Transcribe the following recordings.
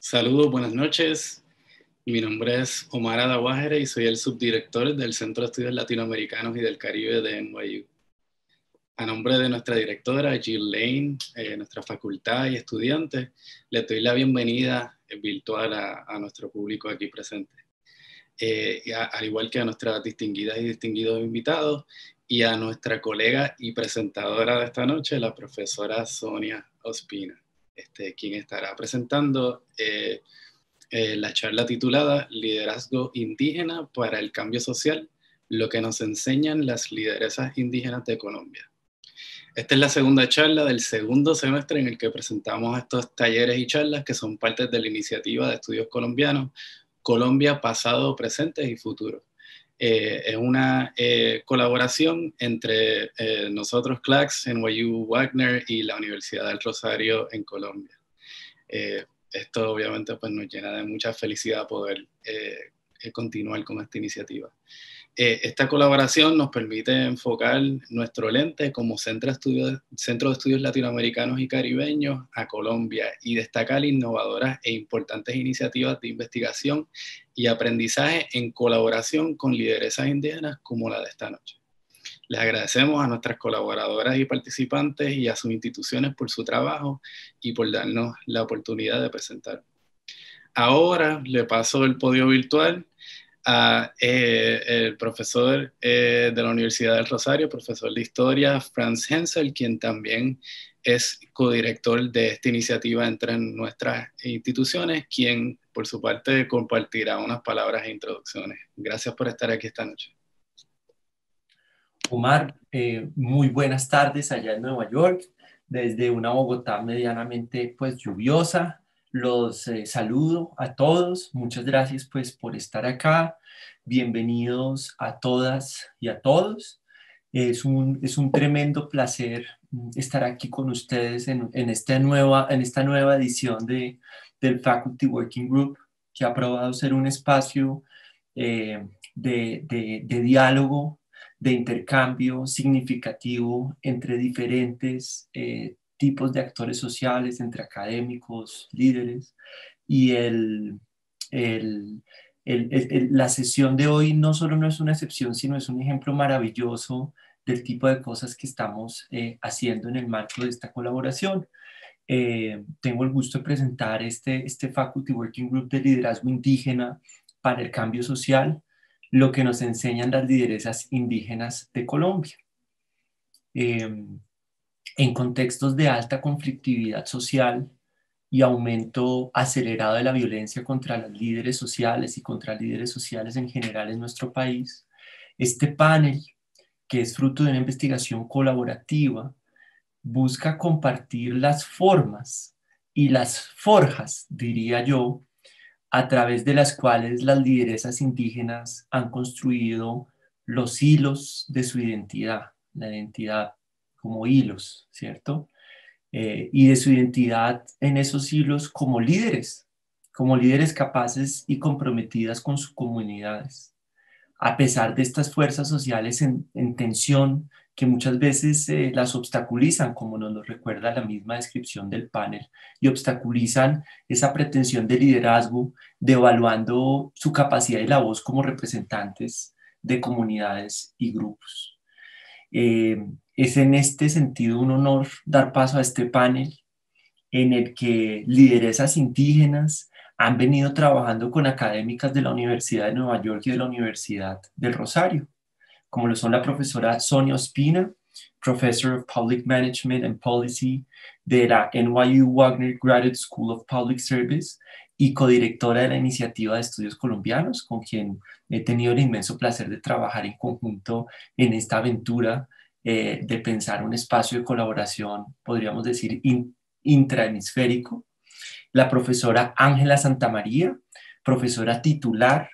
Saludos, buenas noches. Mi nombre es Omar Adaguajere y soy el subdirector del Centro de Estudios Latinoamericanos y del Caribe de NYU. A nombre de nuestra directora, Jill Lane, nuestra facultad y estudiantes, les doy la bienvenida virtual a nuestro público aquí presente. Al igual que a nuestras distinguidas y distinguidos invitados y a nuestra colega y presentadora de esta noche, la profesora Sonia Ospina, quien estará presentando la charla titulada Liderazgo Indígena para el Cambio Social, lo que nos enseñan las lideresas indígenas de Colombia. Esta es la segunda charla del segundo semestre en el que presentamos estos talleres y charlas que son parte de la iniciativa de estudios colombianos Colombia, pasado, presente y futuro. Es una colaboración entre nosotros, CLACS, NYU Wagner y la Universidad del Rosario en Colombia. Esto obviamente pues, nos llena de mucha felicidad poder continuar con esta iniciativa. Esta colaboración nos permite enfocar nuestro lente como Centro de Estudios Latinoamericanos y Caribeños a Colombia y destacar innovadoras e importantes iniciativas de investigación y aprendizaje en colaboración con lideresas indígenas como la de esta noche. Les agradecemos a nuestras colaboradoras y participantes y a sus instituciones por su trabajo y por darnos la oportunidad de presentar. Ahora le paso el podio virtual a el profesor de la Universidad del Rosario, profesor de Historia, Franz Hensel, quien también es codirector de esta iniciativa entre nuestras instituciones, quien por su parte compartirá unas palabras e introducciones. Gracias por estar aquí esta noche. Omar, muy buenas tardes allá en Nueva York, desde una Bogotá medianamente pues lluviosa. Los saludo a todos, muchas gracias pues por estar acá, bienvenidos a todas y a todos. Es un tremendo placer estar aquí con ustedes en esta nueva edición del Faculty Working Group, que ha probado ser un espacio de diálogo, de intercambio significativo entre diferentes tipos de actores sociales, entre académicos, líderes, y la sesión de hoy no solo no es una excepción, sino es un ejemplo maravilloso del tipo de cosas que estamos haciendo en el marco de esta colaboración. Tengo el gusto de presentar este Faculty Working Group de Liderazgo Indígena para el Cambio Social, lo que nos enseñan las lideresas indígenas de Colombia. En contextos de alta conflictividad social y aumento acelerado de la violencia contra los líderes sociales y contra líderes sociales en general en nuestro país, este panel, que es fruto de una investigación colaborativa, busca compartir las formas y las forjas, diría yo, a través de las cuales las lideresas indígenas han construido los hilos de su identidad, la identidad como hilos, ¿cierto? Y de su identidad en esos hilos como líderes capaces y comprometidas con sus comunidades. A pesar de estas fuerzas sociales en tensión que muchas veces las obstaculizan, como nos lo recuerda la misma descripción del panel, y obstaculizan esa pretensión de liderazgo, devaluando su capacidad y la voz como representantes de comunidades y grupos. Es en este sentido un honor dar paso a este panel en el que lideresas indígenas han venido trabajando con académicas de la Universidad de Nueva York y de la Universidad del Rosario, como lo son la profesora Sonia Ospina, Professor of Public Management and Policy de la NYU Wagner Graduate School of Public Service y codirectora de la Iniciativa de Estudios Colombianos, con quien he tenido el inmenso placer de trabajar en conjunto en esta aventura de pensar un espacio de colaboración, podríamos decir, intrahemisférico. La profesora Ángela Santamaría, profesora titular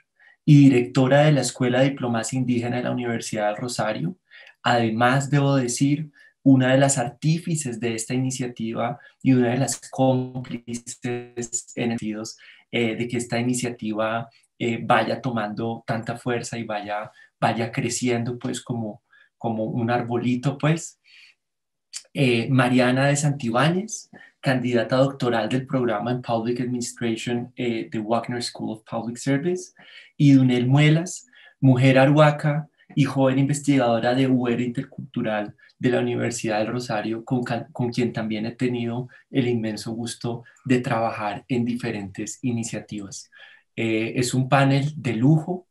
y directora de la Escuela de Diplomacia Indígena de la Universidad del Rosario. Además, debo decir, una de las artífices de esta iniciativa y una de las cómplices en el sentido de que esta iniciativa vaya tomando tanta fuerza y vaya creciendo pues como un arbolito pues. Mariana de Santibáñez, candidata doctoral del programa en Public Administration de Wagner School of Public Service, y Dunel Muelas, mujer arhuaca y joven investigadora de UR Intercultural de la Universidad del Rosario, con quien también he tenido el inmenso gusto de trabajar en diferentes iniciativas. Es un panel de lujo.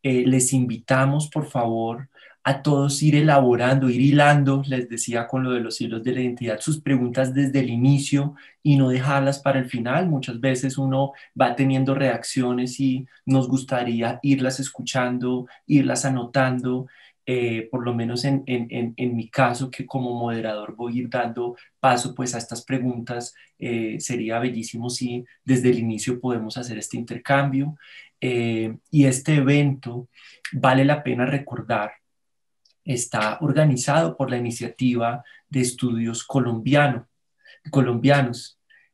Les invitamos, por favor, a todos ir elaborando, ir hilando, les decía con lo de los hilos de la identidad, sus preguntas desde el inicio y no dejarlas para el final. Muchas veces uno va teniendo reacciones y nos gustaría irlas escuchando, irlas anotando. Por lo menos en mi caso, que como moderador voy a ir dando paso pues a estas preguntas, sería bellísimo si desde el inicio podemos hacer este intercambio. Y este evento, vale la pena recordar, está organizado por la Iniciativa de Estudios Colombianos,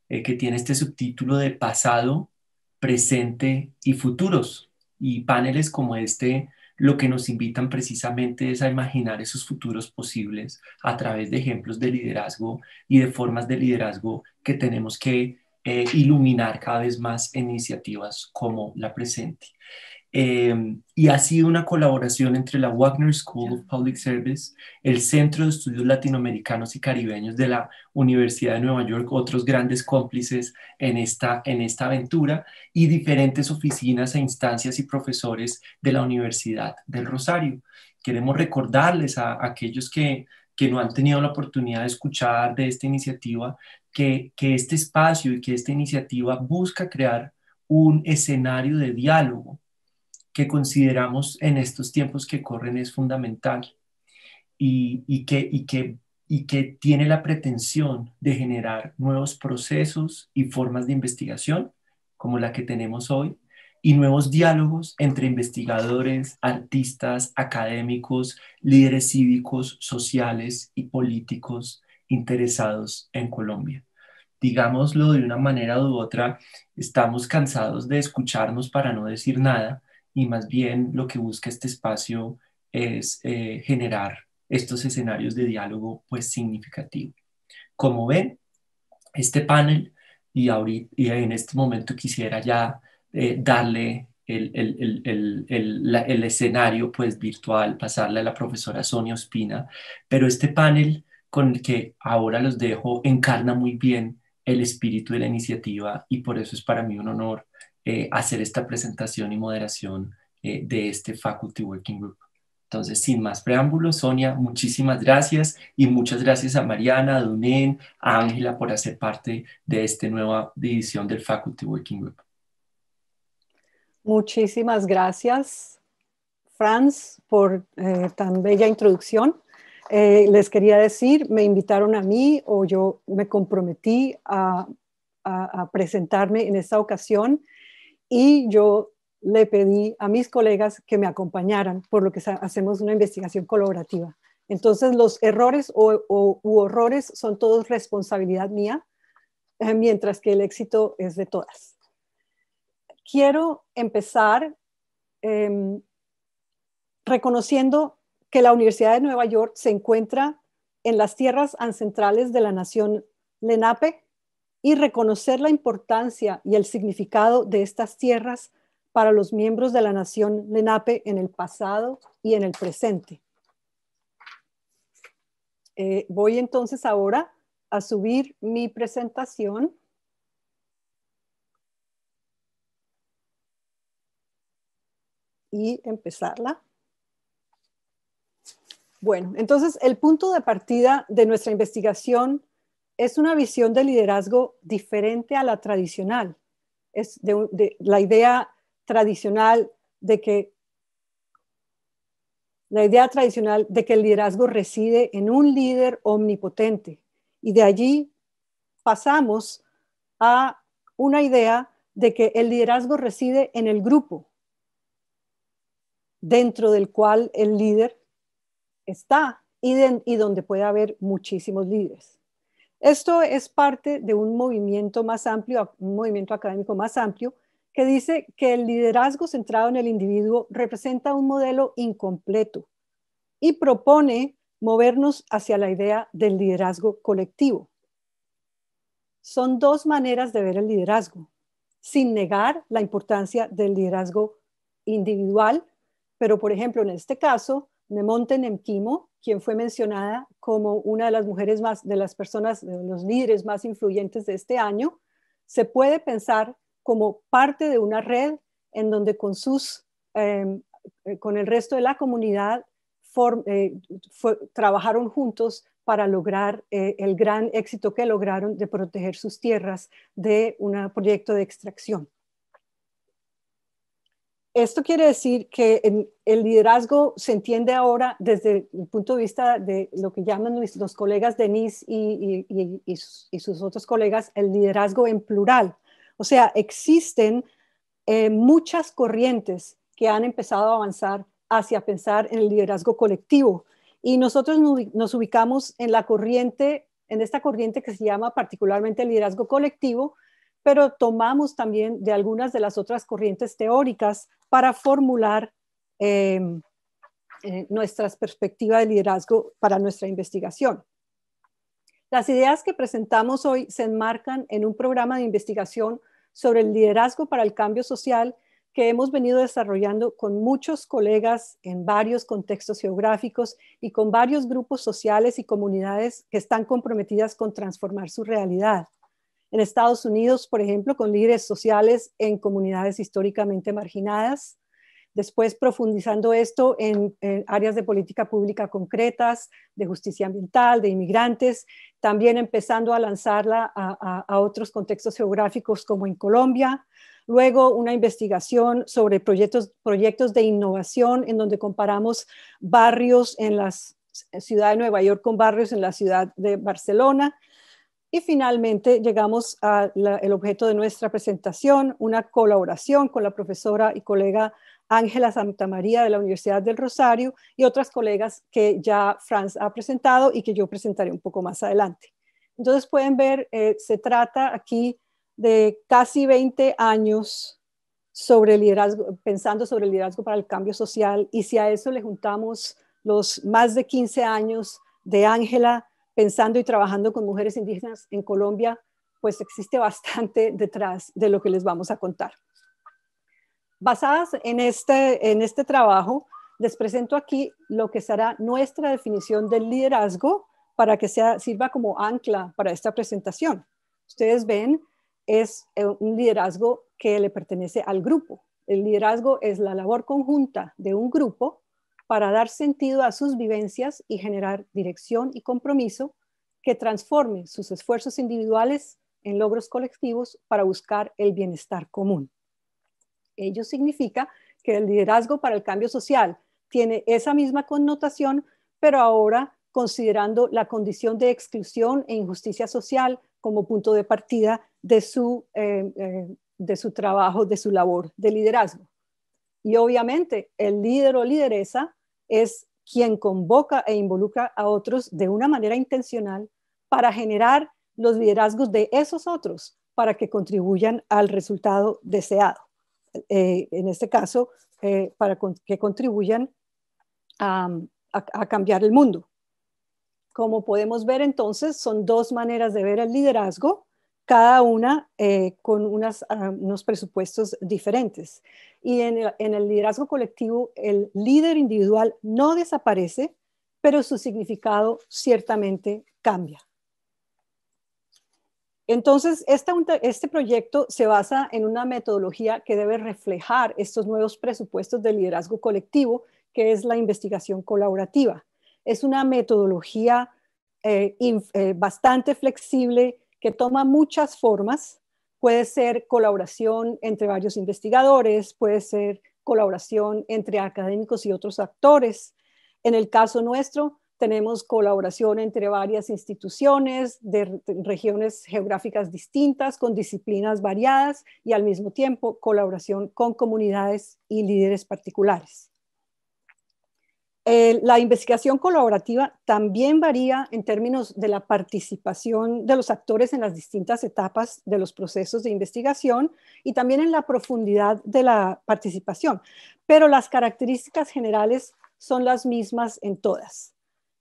que tiene este subtítulo de Pasado, Presente y Futuros. Y paneles como este lo que nos invitan precisamente es a imaginar esos futuros posibles a través de ejemplos de liderazgo y de formas de liderazgo que tenemos que iluminar cada vez más en iniciativas como la presente. Y ha sido una colaboración entre la Wagner School of Public Service, el Centro de Estudios Latinoamericanos y Caribeños de la Universidad de Nueva York, otros grandes cómplices en esta aventura, y diferentes oficinas e instancias y profesores de la Universidad del Rosario. Queremos recordarles a aquellos que no han tenido la oportunidad de escuchar de esta iniciativa, que este espacio y que esta iniciativa busca crear un escenario de diálogo que consideramos en estos tiempos que corren es fundamental, y que tiene la pretensión de generar nuevos procesos y formas de investigación como la que tenemos hoy, y nuevos diálogos entre investigadores, artistas, académicos, líderes cívicos, sociales y políticos interesados en Colombia. Digámoslo de una manera u otra, estamos cansados de escucharnos para no decir nada, y más bien lo que busca este espacio es generar estos escenarios de diálogo pues significativo. Como ven, este panel, y en este momento quisiera ya darle el escenario pues virtual, pasarle a la profesora Sonia Ospina, pero este panel con el que ahora los dejo encarna muy bien el espíritu de la iniciativa, y por eso es para mí un honor hacer esta presentación y moderación de este Faculty Working Group. Entonces, sin más preámbulos, Sonia, muchísimas gracias, y muchas gracias a Mariana, a Dunén, a Ángela por hacer parte de esta nueva división del Faculty Working Group. Muchísimas gracias, Franz, por tan bella introducción. Les quería decir, me invitaron a mí, o yo me comprometí a presentarme en esta ocasión, y yo le pedí a mis colegas que me acompañaran, por lo que hacemos una investigación colaborativa. Entonces, los errores u horrores son todos responsabilidad mía, mientras que el éxito es de todas. Quiero empezar reconociendo que la Universidad de Nueva York se encuentra en las tierras ancestrales de la nación Lenape, y reconocer la importancia y el significado de estas tierras para los miembros de la nación Lenape en el pasado y en el presente. Voy entonces ahora a subir mi presentación. Y empezarla. Bueno, entonces el punto de partida de nuestra investigación es una visión de liderazgo diferente a la tradicional. Es de la idea tradicional de que el liderazgo reside en un líder omnipotente, y de allí pasamos a una idea de que el liderazgo reside en el grupo, dentro del cual el líder está, y donde puede haber muchísimos líderes. Esto es parte de un movimiento más amplio, un movimiento académico más amplio, que dice que el liderazgo centrado en el individuo representa un modelo incompleto, y propone movernos hacia la idea del liderazgo colectivo. son dos maneras de ver el liderazgo, sin negar la importancia del liderazgo individual, pero por ejemplo, en este caso, Nemonte Nemquimo, quien fue mencionada como una de las mujeres más, de las personas, de los líderes más influyentes de este año, se puede pensar como parte de una red en donde con el resto de la comunidad trabajaron juntos para lograr el gran éxito que lograron de proteger sus tierras de un proyecto de extracción. Esto quiere decir que el liderazgo se entiende ahora desde el punto de vista de lo que llaman los colegas Denise y sus otros colegas, el liderazgo en plural. O sea, existen muchas corrientes que han empezado a avanzar hacia pensar en el liderazgo colectivo. Y nosotros nos ubicamos en esta corriente que se llama particularmente el liderazgo colectivo, pero tomamos también de algunas de las otras corrientes teóricas para formular nuestras perspectivas de liderazgo para nuestra investigación. Las ideas que presentamos hoy se enmarcan en un programa de investigación sobre el liderazgo para el cambio social que hemos venido desarrollando con muchos colegas en varios contextos geográficos y con varios grupos sociales y comunidades que están comprometidas con transformar su realidad. En Estados Unidos, por ejemplo, con líderes sociales en comunidades históricamente marginadas. Después profundizando esto en áreas de política pública concretas, de justicia ambiental, de inmigrantes, también empezando a lanzarla a otros contextos geográficos como en Colombia. Luego una investigación sobre proyectos de innovación en donde comparamos barrios en la ciudad de Nueva York con barrios en la ciudad de Barcelona. Y finalmente llegamos al objeto de nuestra presentación, una colaboración con la profesora y colega Ángela Santamaría de la Universidad del Rosario y otras colegas que ya Franz ha presentado y que yo presentaré un poco más adelante. Entonces pueden ver, se trata aquí de casi 20 años sobre el liderazgo, pensando sobre el liderazgo para el cambio social, y si a eso le juntamos los más de 15 años de Ángela pensando y trabajando con mujeres indígenas en Colombia, pues existe bastante detrás de lo que les vamos a contar. Basadas en este trabajo, les presento aquí lo que será nuestra definición del liderazgo para que sirva como ancla para esta presentación. Ustedes ven, es un liderazgo que le pertenece al grupo. El liderazgo es la labor conjunta de un grupo para dar sentido a sus vivencias y generar dirección y compromiso que transforme sus esfuerzos individuales en logros colectivos para buscar el bienestar común. Ello significa que el liderazgo para el cambio social tiene esa misma connotación, pero ahora considerando la condición de exclusión e injusticia social como punto de partida de su trabajo, de su labor de liderazgo. Y obviamente el líder o lideresa es quien convoca e involucra a otros de una manera intencional para generar los liderazgos de esos otros para que contribuyan al resultado deseado. En este caso, para que contribuyan a cambiar el mundo. Como podemos ver entonces, son dos maneras de ver el liderazgo, cada una con unos presupuestos diferentes. Y en el liderazgo colectivo, el líder individual no desaparece, pero su significado ciertamente cambia. Entonces, este proyecto se basa en una metodología que debe reflejar estos nuevos presupuestos de liderazgo colectivo, que es la investigación colaborativa. Es una metodología bastante flexible que toma muchas formas. Puede ser colaboración entre varios investigadores, puede ser colaboración entre académicos y otros actores. En el caso nuestro, tenemos colaboración entre varias instituciones de regiones geográficas distintas, con disciplinas variadas y al mismo tiempo colaboración con comunidades y líderes particulares. La investigación colaborativa también varía en términos de la participación de los actores en las distintas etapas de los procesos de investigación y también en la profundidad de la participación, pero las características generales son las mismas en todas.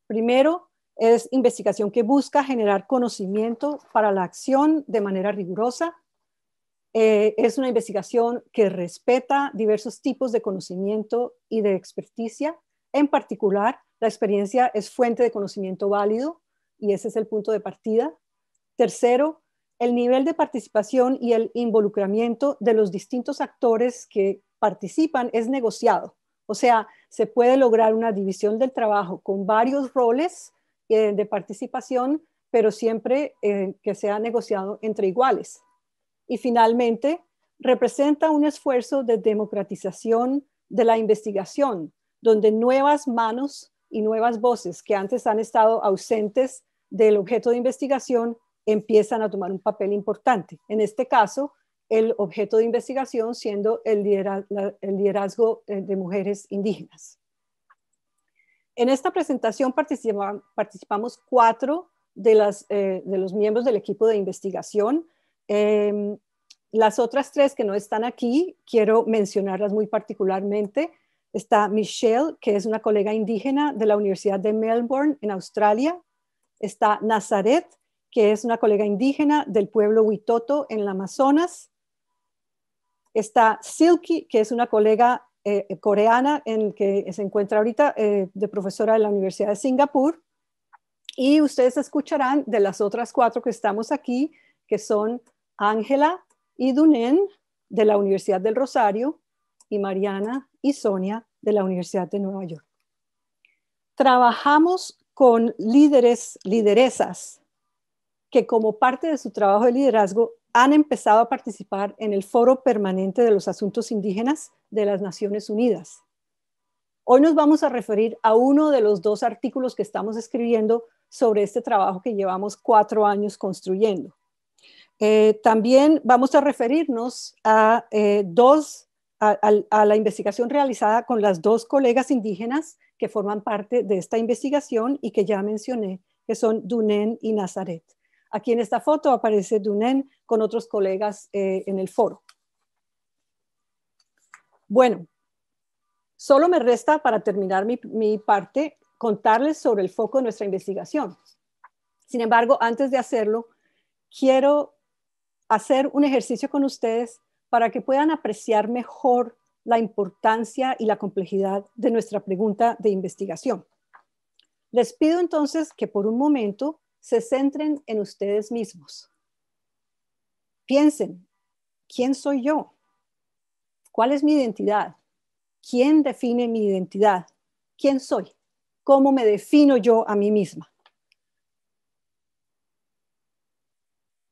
Primero, Es investigación que busca generar conocimiento para la acción de manera rigurosa. Es una investigación que respeta diversos tipos de conocimiento y de experticia. En particular, la experiencia es fuente de conocimiento válido y ese es el punto de partida. Tercero, el nivel de participación y el involucramiento de los distintos actores que participan es negociado. O sea, se puede lograr una división del trabajo con varios roles de participación, pero siempre que sea negociado entre iguales. Y finalmente, representa un esfuerzo de democratización de la investigación, donde nuevas manos y nuevas voces que antes han estado ausentes del objeto de investigación empiezan a tomar un papel importante. En este caso, el objeto de investigación siendo el liderazgo de mujeres indígenas. En esta presentación participamos 4 de los miembros del equipo de investigación. Las otras 3 que no están aquí, quiero mencionarlas muy particularmente. Está Michelle, que es una colega indígena de la Universidad de Melbourne, en Australia. Está Nazaret, que es una colega indígena del pueblo Witoto, en el Amazonas. Está Silky, que es una colega coreana que se encuentra ahorita de profesora de la Universidad de Singapur. Y ustedes escucharán de las otras 4 que estamos aquí, que son Ángela y Dunen de la Universidad del Rosario y Mariana y Sonia de la Universidad de Nueva York. Trabajamos con lideresas que como parte de su trabajo de liderazgo han empezado a participar en el Foro Permanente de los Asuntos Indígenas de las Naciones Unidas. Hoy nos vamos a referir a uno de los 2 artículos que estamos escribiendo sobre este trabajo que llevamos 4 años construyendo. También vamos a referirnos a la investigación realizada con las 2 colegas indígenas que forman parte de esta investigación y que ya mencioné, que son Dunen y Nazaret. Aquí en esta foto aparece Dunen con otros colegas en el foro. Bueno, solo me resta para terminar mi parte contarles sobre el foco de nuestra investigación. Sin embargo, antes de hacerlo, quiero hacer un ejercicio con ustedes para que puedan apreciar mejor la importancia y la complejidad de nuestra pregunta de investigación. Les pido entonces que por un momento se centren en ustedes mismos. Piensen, ¿quién soy yo? ¿Cuál es mi identidad? ¿Quién define mi identidad? ¿Quién soy? ¿Cómo me defino yo a mí misma?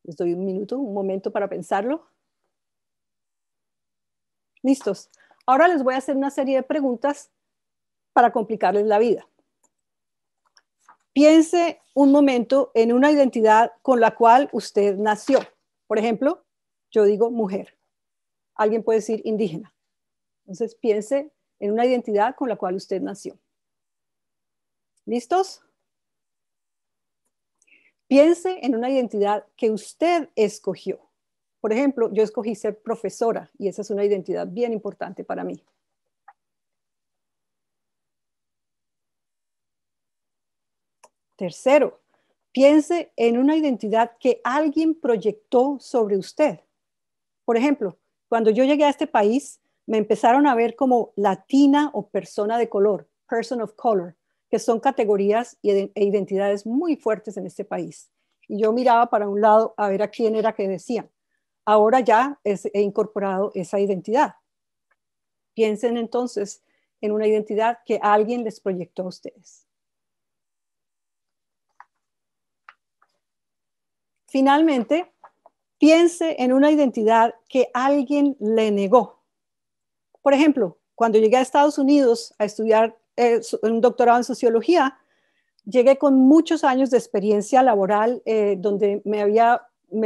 Les doy un momento para pensarlo. ¿Listos? Ahora les voy a hacer una serie de preguntas para complicarles la vida. Piense un momento en una identidad con la cual usted nació. Por ejemplo, yo digo mujer. Alguien puede decir indígena. Entonces piense en una identidad con la cual usted nació. ¿Listos? Piense en una identidad que usted escogió. Por ejemplo, yo escogí ser profesora y esa es una identidad bien importante para mí. Tercero, piense en una identidad que alguien proyectó sobre usted. Por ejemplo, cuando yo llegué a este país, me empezaron a ver como latina o persona de color, person of color, que son categorías e identidades muy fuertes en este país. Y yo miraba para un lado a ver a quién era que decían. Ahora ya he incorporado esa identidad. Piensen entonces en una identidad que alguien les proyectó a ustedes. Finalmente, piense en una identidad que alguien le negó. Por ejemplo, cuando llegué a Estados Unidos a estudiar un doctorado en sociología, llegué con muchos años de experiencia laboral donde me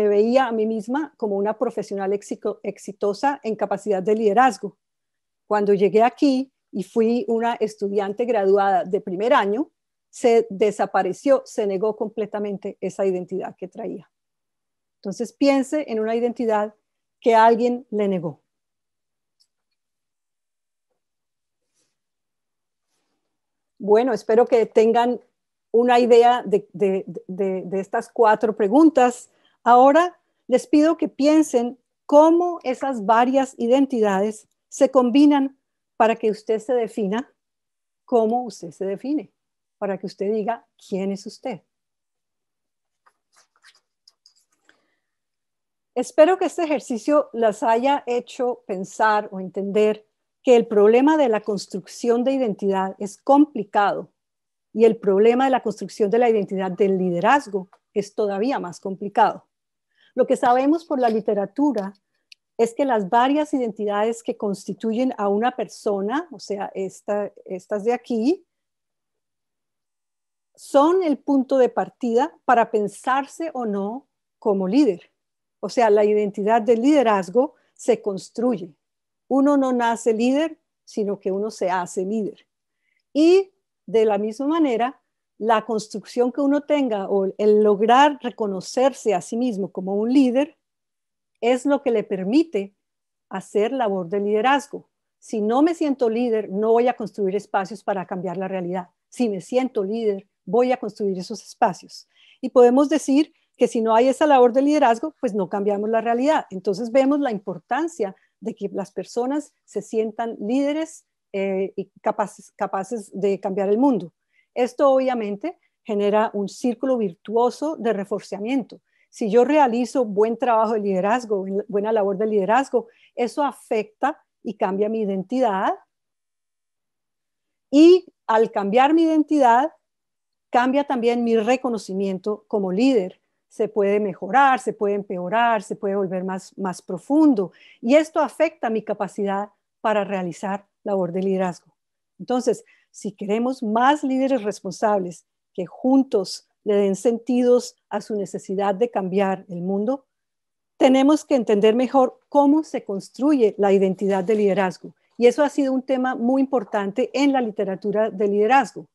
veía a mí misma como una profesional exitosa en capacidad de liderazgo. Cuando llegué aquí y fui una estudiante graduada de primer año, se desapareció, se negó completamente esa identidad que traía. Entonces piense en una identidad que alguien le negó. Bueno, espero que tengan una idea de estas 4 preguntas. Ahora les pido que piensen cómo esas varias identidades se combinan para que usted se defina cómo usted se define, para que usted diga quién es usted. Espero que este ejercicio las haya hecho pensar o entender que el problema de la construcción de identidad es complicado y el problema de la construcción de la identidad del liderazgo es todavía más complicado. Lo que sabemos por la literatura es que las varias identidades que constituyen a una persona, o sea, estas de aquí, son el punto de partida para pensarse o no como líder. O sea, la identidad del liderazgo se construye. Uno no nace líder, sino que uno se hace líder. Y de la misma manera, la construcción que uno tenga o el lograr reconocerse a sí mismo como un líder es lo que le permite hacer labor de liderazgo. Si no me siento líder, no voy a construir espacios para cambiar la realidad. Si me siento líder, voy a construir esos espacios. Y podemos decir que si no hay esa labor de liderazgo, pues no cambiamos la realidad. Entonces vemos la importancia de que las personas se sientan líderes y capaces de cambiar el mundo. Esto obviamente genera un círculo virtuoso de reforzamiento. Si yo realizo buen trabajo de liderazgo, buena labor de liderazgo, eso afecta y cambia mi identidad. Y al cambiar mi identidad, cambia también mi reconocimiento como líder. Se puede mejorar, se puede empeorar, se puede volver más profundo. Y esto afecta mi capacidad para realizar labor de liderazgo. Entonces, si queremos más líderes responsables que juntos le den sentidos a su necesidad de cambiar el mundo, tenemos que entender mejor cómo se construye la identidad de liderazgo. Y eso ha sido un tema muy importante en la literatura de liderazgo.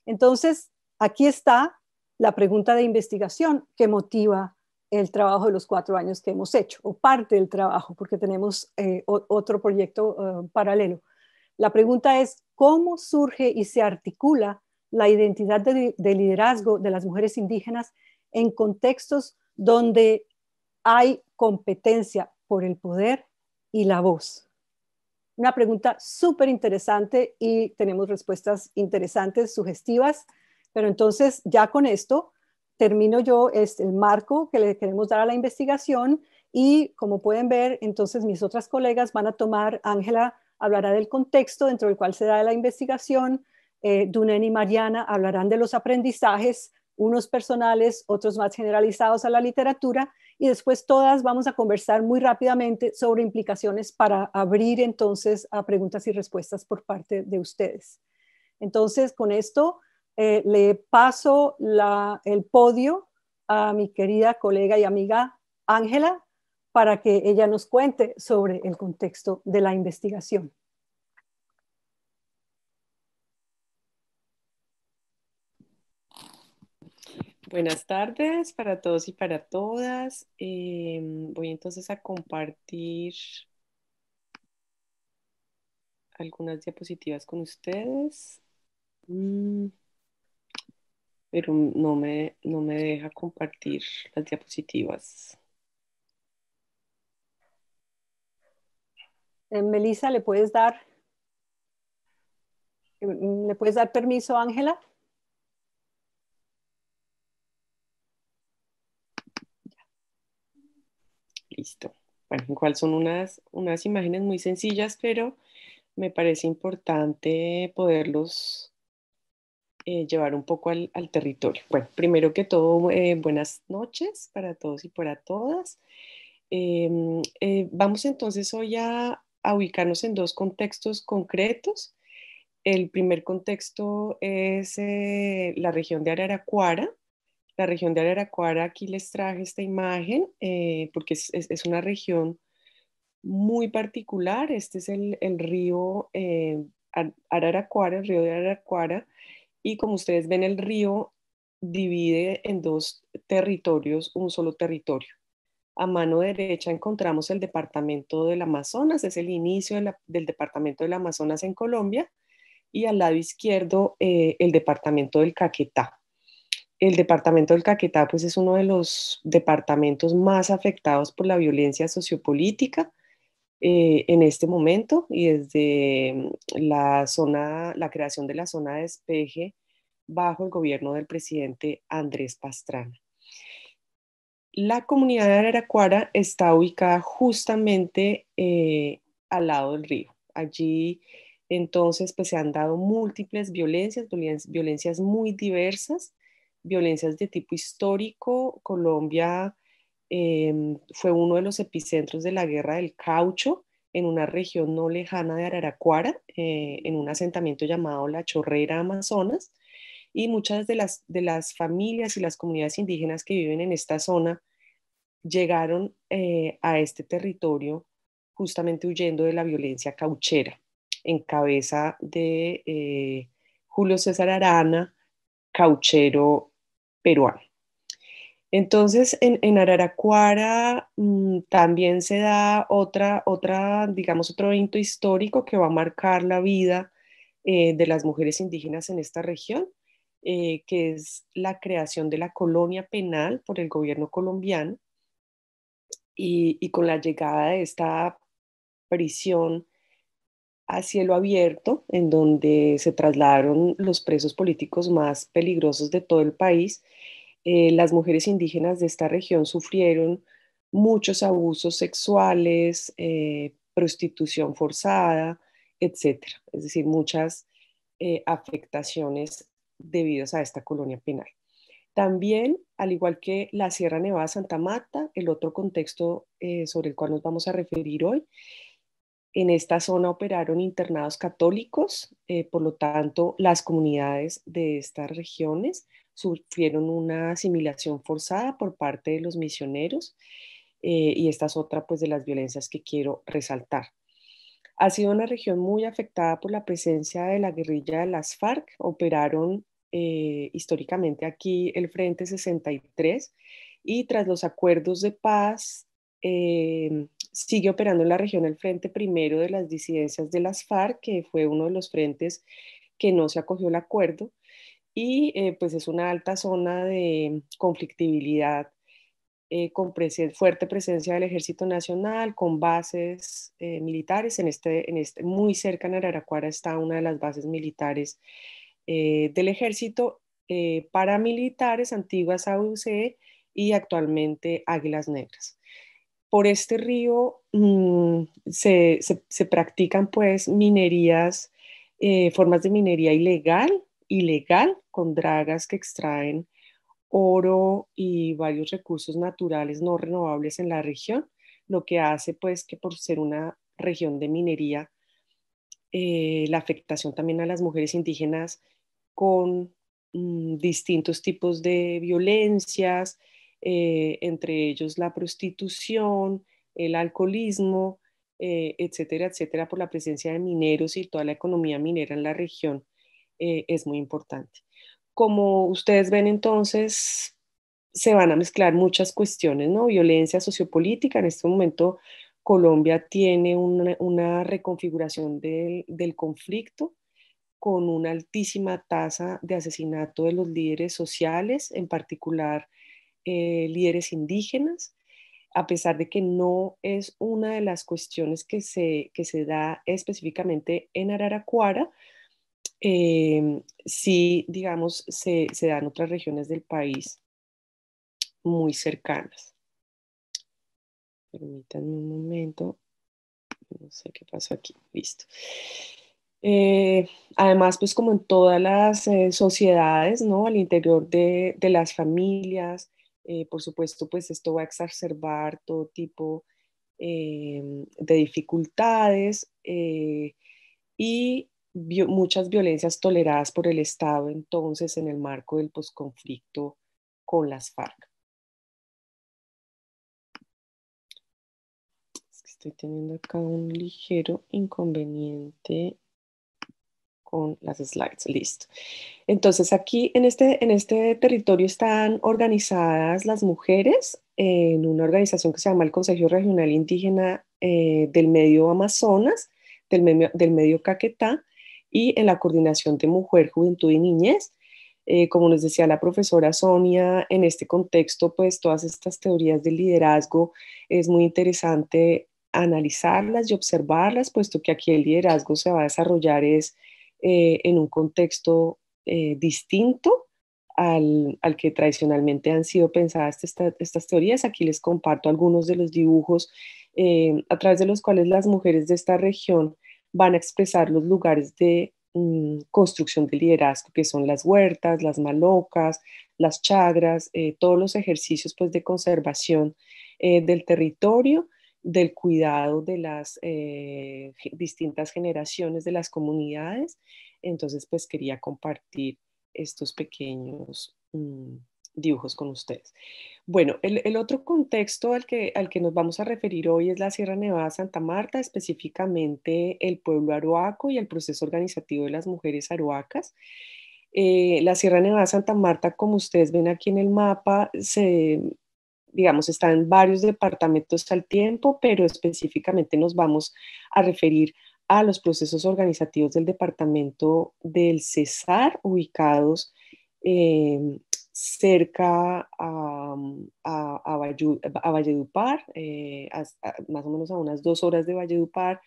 Entonces, aquí está la pregunta de investigación que motiva el trabajo de los 4 años que hemos hecho, o parte del trabajo, porque tenemos otro proyecto paralelo. La pregunta es, ¿cómo surge y se articula la identidad de liderazgo de las mujeres indígenas en contextos donde hay competencia por el poder y la voz? Una pregunta súper interesante y tenemos respuestas interesantes, sugestivas, pero entonces ya con esto termino yo el marco que le queremos dar a la investigación y como pueden ver, entonces mis otras colegas van a tomar, Ángela hablará del contexto dentro del cual se da la investigación, Dunen y Mariana hablarán de los aprendizajes, unos personales, otros más generalizados a la literatura, y después todas vamos a conversar muy rápidamente sobre implicaciones para abrir entonces a preguntas y respuestas por parte de ustedes. Entonces, con esto le paso el podio a mi querida colega y amiga Ángela para que ella nos cuente sobre el contexto de la investigación. Buenas tardes para todos y para todas. Voy entonces a compartir algunas diapositivas con ustedes, pero no me deja compartir las diapositivas. Melissa, ¿le puedes dar permiso, Ángela? Listo. Bueno, igual son unas imágenes muy sencillas, pero me parece importante poderlos llevar un poco al territorio. Bueno, primero que todo, buenas noches para todos y para todas. Vamos entonces hoy a ubicarnos en 2 contextos concretos. El primer contexto es la región de Araraquara. La región de Araraquara, aquí les traje esta imagen porque es una región muy particular. Este es el río Araraquara, el río de Araraquara, y como ustedes ven, el río divide en 2 territorios, un solo territorio. A mano derecha encontramos el departamento del Amazonas, es el inicio del departamento del Amazonas en Colombia, y al lado izquierdo el departamento del Caquetá. El departamento del Caquetá pues, es uno de los departamentos más afectados por la violencia sociopolítica en este momento, y desde la creación de la zona de despeje bajo el gobierno del presidente Andrés Pastrana. La comunidad de Araraquara está ubicada justamente al lado del río. Allí entonces pues, se han dado múltiples violencias muy diversas, violencias de tipo histórico. Colombia fue uno de los epicentros de la guerra del caucho en una región no lejana de Araraquara, en un asentamiento llamado La Chorrera, Amazonas, y muchas de las familias y las comunidades indígenas que viven en esta zona llegaron a este territorio justamente huyendo de la violencia cauchera, en cabeza de Julio César Arana, cauchero peruano. Entonces, en Araraquara también se da digamos, otro evento histórico que va a marcar la vida de las mujeres indígenas en esta región, que es la creación de la colonia penal por el gobierno colombiano, y con la llegada de esta prisión a cielo abierto, en donde se trasladaron los presos políticos más peligrosos de todo el país. Las mujeres indígenas de esta región sufrieron muchos abusos sexuales, prostitución forzada, etcétera. Es decir, muchas afectaciones debidas a esta colonia penal. También, al igual que la Sierra Nevada de Santa Marta, el otro contexto sobre el cual nos vamos a referir hoy, en esta zona operaron internados católicos, por lo tanto, las comunidades de estas regiones sufrieron una asimilación forzada por parte de los misioneros, y esta es otra pues, de las violencias que quiero resaltar. Ha sido una región muy afectada por la presencia de la guerrilla de las FARC. Operaron históricamente aquí el Frente 63, y tras los acuerdos de paz sigue operando en la región el Frente Primero de las disidencias de las FARC, que fue uno de los frentes que no se acogió al acuerdo, y pues es una alta zona de conflictibilidad, con fuerte presencia del Ejército Nacional, con bases militares. Muy cerca en Araraquara está una de las bases militares del Ejército, paramilitares, antiguas AUC y actualmente Águilas Negras. Por este río se practican pues minerías, formas de minería ilegal, con dragas que extraen oro y varios recursos naturales no renovables en la región, lo que hace pues que por ser una región de minería, la afectación también a las mujeres indígenas con distintos tipos de violencias, entre ellos la prostitución, el alcoholismo, etcétera, etcétera, por la presencia de mineros y toda la economía minera en la región, es muy importante. Como ustedes ven, entonces, se van a mezclar muchas cuestiones, ¿no? Violencia sociopolítica. En este momento, Colombia tiene una reconfiguración del conflicto, con una altísima tasa de asesinato de los líderes sociales, en particular líderes indígenas, a pesar de que no es una de las cuestiones que se da específicamente en Araraquara. Sí, digamos, se da en otras regiones del país muy cercanas. Permítanme un momento. No sé qué pasa aquí. Listo. Además, pues como en todas las sociedades, ¿no? Al interior de las familias, por supuesto, pues esto va a exacerbar todo tipo de dificultades, y muchas violencias toleradas por el Estado, entonces, en el marco del posconflicto con las FARC. Estoy teniendo acá un ligero inconveniente con las slides. Listo. Entonces, aquí en este territorio están organizadas las mujeres en una organización que se llama el Consejo Regional Indígena del Medio Amazonas, del medio Caquetá, y en la coordinación de mujer, juventud y niñez. Como nos decía la profesora Sonia, en este contexto, pues todas estas teorías del liderazgo es muy interesante analizarlas y observarlas, puesto que aquí el liderazgo se va a desarrollar en un contexto distinto al que tradicionalmente han sido pensadas estas teorías. Aquí les comparto algunos de los dibujos a través de los cuales las mujeres de esta región van a expresar los lugares de construcción de liderazgo, que son las huertas, las malocas, las chagras, todos los ejercicios pues, de conservación del territorio, del cuidado de las distintas generaciones de las comunidades. Entonces, pues quería compartir estos pequeños dibujos con ustedes. Bueno, el otro contexto al que nos vamos a referir hoy es la Sierra Nevada de Santa Marta, específicamente el pueblo aroaco y el proceso organizativo de las mujeres aroacas. La Sierra Nevada de Santa Marta, como ustedes ven aquí en el mapa, digamos, está en varios departamentos al tiempo, pero específicamente nos vamos a referir a los procesos organizativos del departamento del Cesar, ubicados cerca a Valledupar, más o menos a unas 2 horas de Valledupar,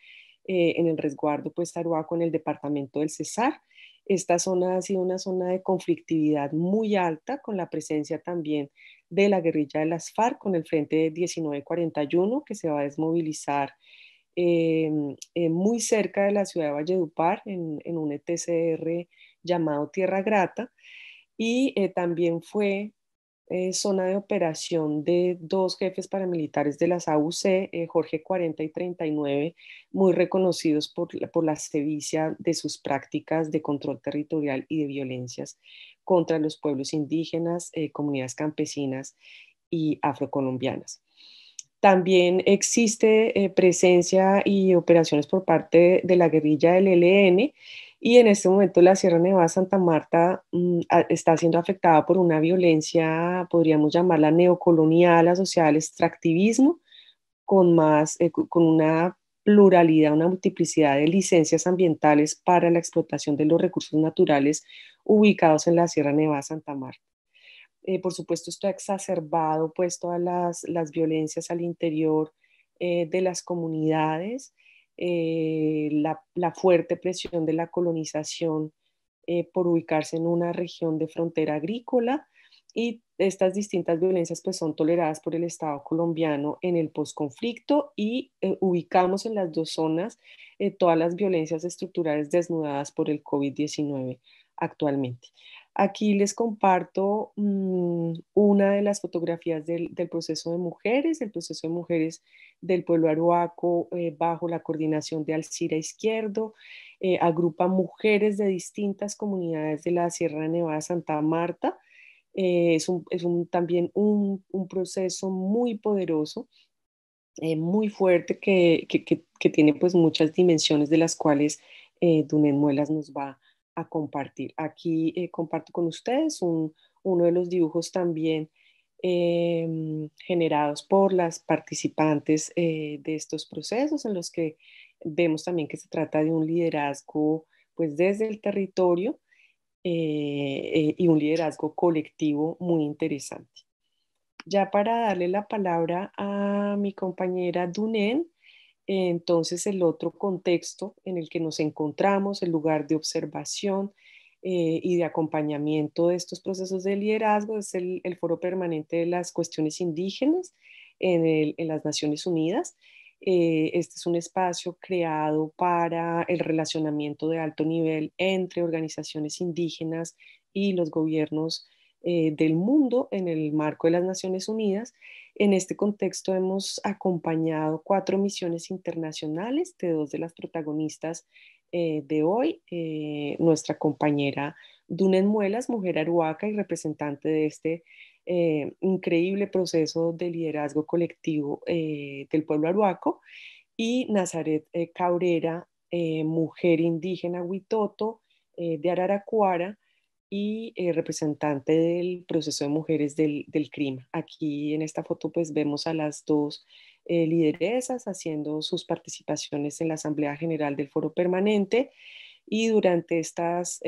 en el resguardo pues Aruaco, en el departamento del Cesar. Esta zona ha sido una zona de conflictividad muy alta, con la presencia también de la guerrilla de las FARC, con el Frente 1941, que se va a desmovilizar muy cerca de la ciudad de Valledupar, en un ETCR llamado Tierra Grata, y también fue zona de operación de 2 jefes paramilitares de las AUC, Jorge 40 y 39, muy reconocidos por la sevicia de sus prácticas de control territorial y de violencias contra los pueblos indígenas, comunidades campesinas y afrocolombianas. También existe presencia y operaciones por parte de la guerrilla del ELN, y en este momento la Sierra Nevada de Santa Marta está siendo afectada por una violencia, podríamos llamarla neocolonial, asociada al extractivismo, con una pluralidad, una multiplicidad de licencias ambientales para la explotación de los recursos naturales ubicados en la Sierra Nevada de Santa Marta. Por supuesto, esto ha exacerbado pues todas las violencias al interior de las comunidades, la fuerte presión de la colonización por ubicarse en una región de frontera agrícola, y estas distintas violencias pues son toleradas por el Estado colombiano en el posconflicto, y ubicamos en las dos zonas todas las violencias estructurales desnudadas por el COVID-19 actualmente. Aquí les comparto una de las fotografías del proceso de mujeres, el proceso de mujeres del pueblo aroaco bajo la coordinación de Alcira Izquierdo. Agrupa mujeres de distintas comunidades de la Sierra Nevada de Santa Marta. También un proceso muy poderoso, muy fuerte, que tiene pues muchas dimensiones, de las cuales Dunen Muelas nos va a compartir. Aquí comparto con ustedes uno de los dibujos también generados por las participantes de estos procesos, en los que vemos también que se trata de un liderazgo pues desde el territorio, y un liderazgo colectivo muy interesante. Ya para darle la palabra a mi compañera Dunen, entonces el otro contexto en el que nos encontramos, el lugar de observación y de acompañamiento de estos procesos de liderazgo, es el Foro Permanente de las Cuestiones Indígenas en las Naciones Unidas. Este es un espacio creado para el relacionamiento de alto nivel entre organizaciones indígenas y los gobiernos del mundo en el marco de las Naciones Unidas. En este contexto hemos acompañado 4 misiones internacionales de 2 de las protagonistas de hoy, nuestra compañera Dunen Muelas, mujer aruaca y representante de este increíble proceso de liderazgo colectivo del pueblo aruaco, y Nazaret Cabrera, mujer indígena huitoto de Araraquara, y representante del proceso de mujeres del CRIM. Aquí en esta foto pues vemos a las 2 lideresas haciendo sus participaciones en la Asamblea General del Foro Permanente, y durante estas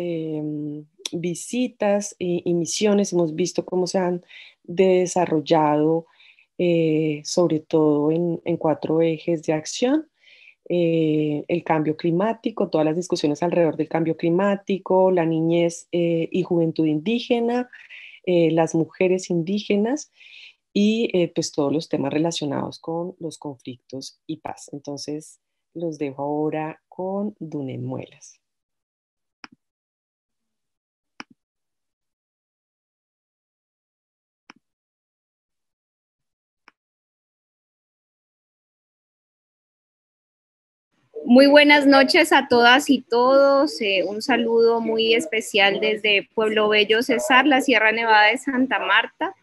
visitas y misiones hemos visto cómo se han desarrollado sobre todo en 4 ejes de acción. El cambio climático, todas las discusiones alrededor del cambio climático, la niñez y juventud indígena, las mujeres indígenas y pues todos los temas relacionados con los conflictos y paz. Entonces los dejo ahora con Dunen Muelas. Muy buenas noches a todas y todos. Un saludo muy especial desde Pueblo Bello, Cesar, la Sierra Nevada de Santa Marta.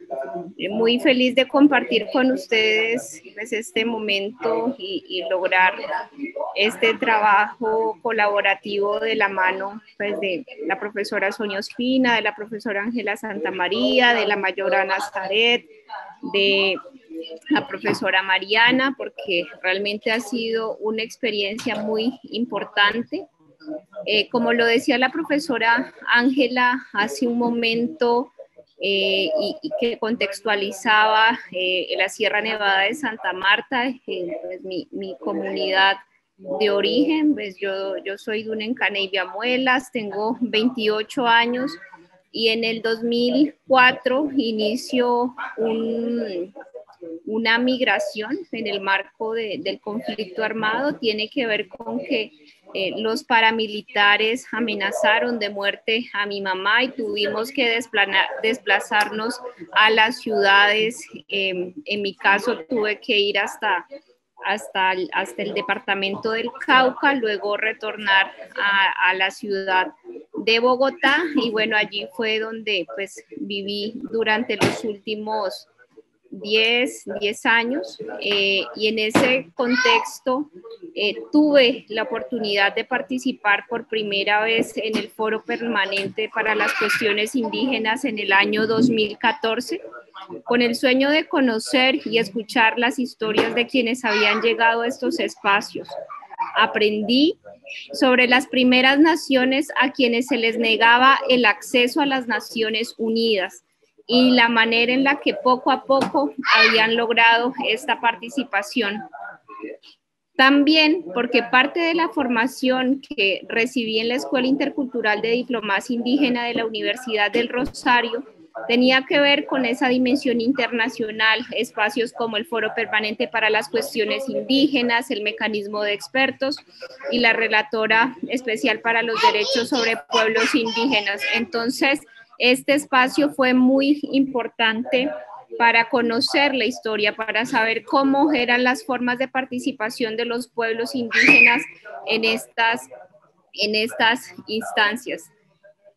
Muy feliz de compartir con ustedes pues, este momento y lograr este trabajo colaborativo de la mano pues, de la profesora Sonia Ospina, de la profesora Ángela Santamaría, de la mayora Nazaret, de la profesora Mariana, porque realmente ha sido una experiencia muy importante. Como lo decía la profesora Ángela hace un momento y que contextualizaba la Sierra Nevada de Santa Marta, pues mi comunidad de origen, pues yo soy de una Caneivia Muelas, tengo 28 años y en el 2004 inició una migración en el marco del conflicto armado. Tiene que ver con que los paramilitares amenazaron de muerte a mi mamá y tuvimos que desplazarnos a las ciudades. En mi caso tuve que ir hasta el departamento del Cauca, luego retornar a la ciudad de Bogotá y bueno, allí fue donde pues viví durante los últimos 10 años y en ese contexto tuve la oportunidad de participar por primera vez en el Foro Permanente para las Cuestiones Indígenas en el año 2014 con el sueño de conocer y escuchar las historias de quienes habían llegado a estos espacios. Aprendí sobre las primeras naciones a quienes se les negaba el acceso a las Naciones Unidas y la manera en la que poco a poco habían logrado esta participación. También porque parte de la formación que recibí en la Escuela Intercultural de Diplomacia Indígena de la Universidad del Rosario tenía que ver con esa dimensión internacional, espacios como el Foro Permanente para las Cuestiones Indígenas, el Mecanismo de Expertos y la Relatora Especial para los Derechos sobre Pueblos Indígenas. Entonces, este espacio fue muy importante para conocer la historia, para saber cómo eran las formas de participación de los pueblos indígenas en estas instancias.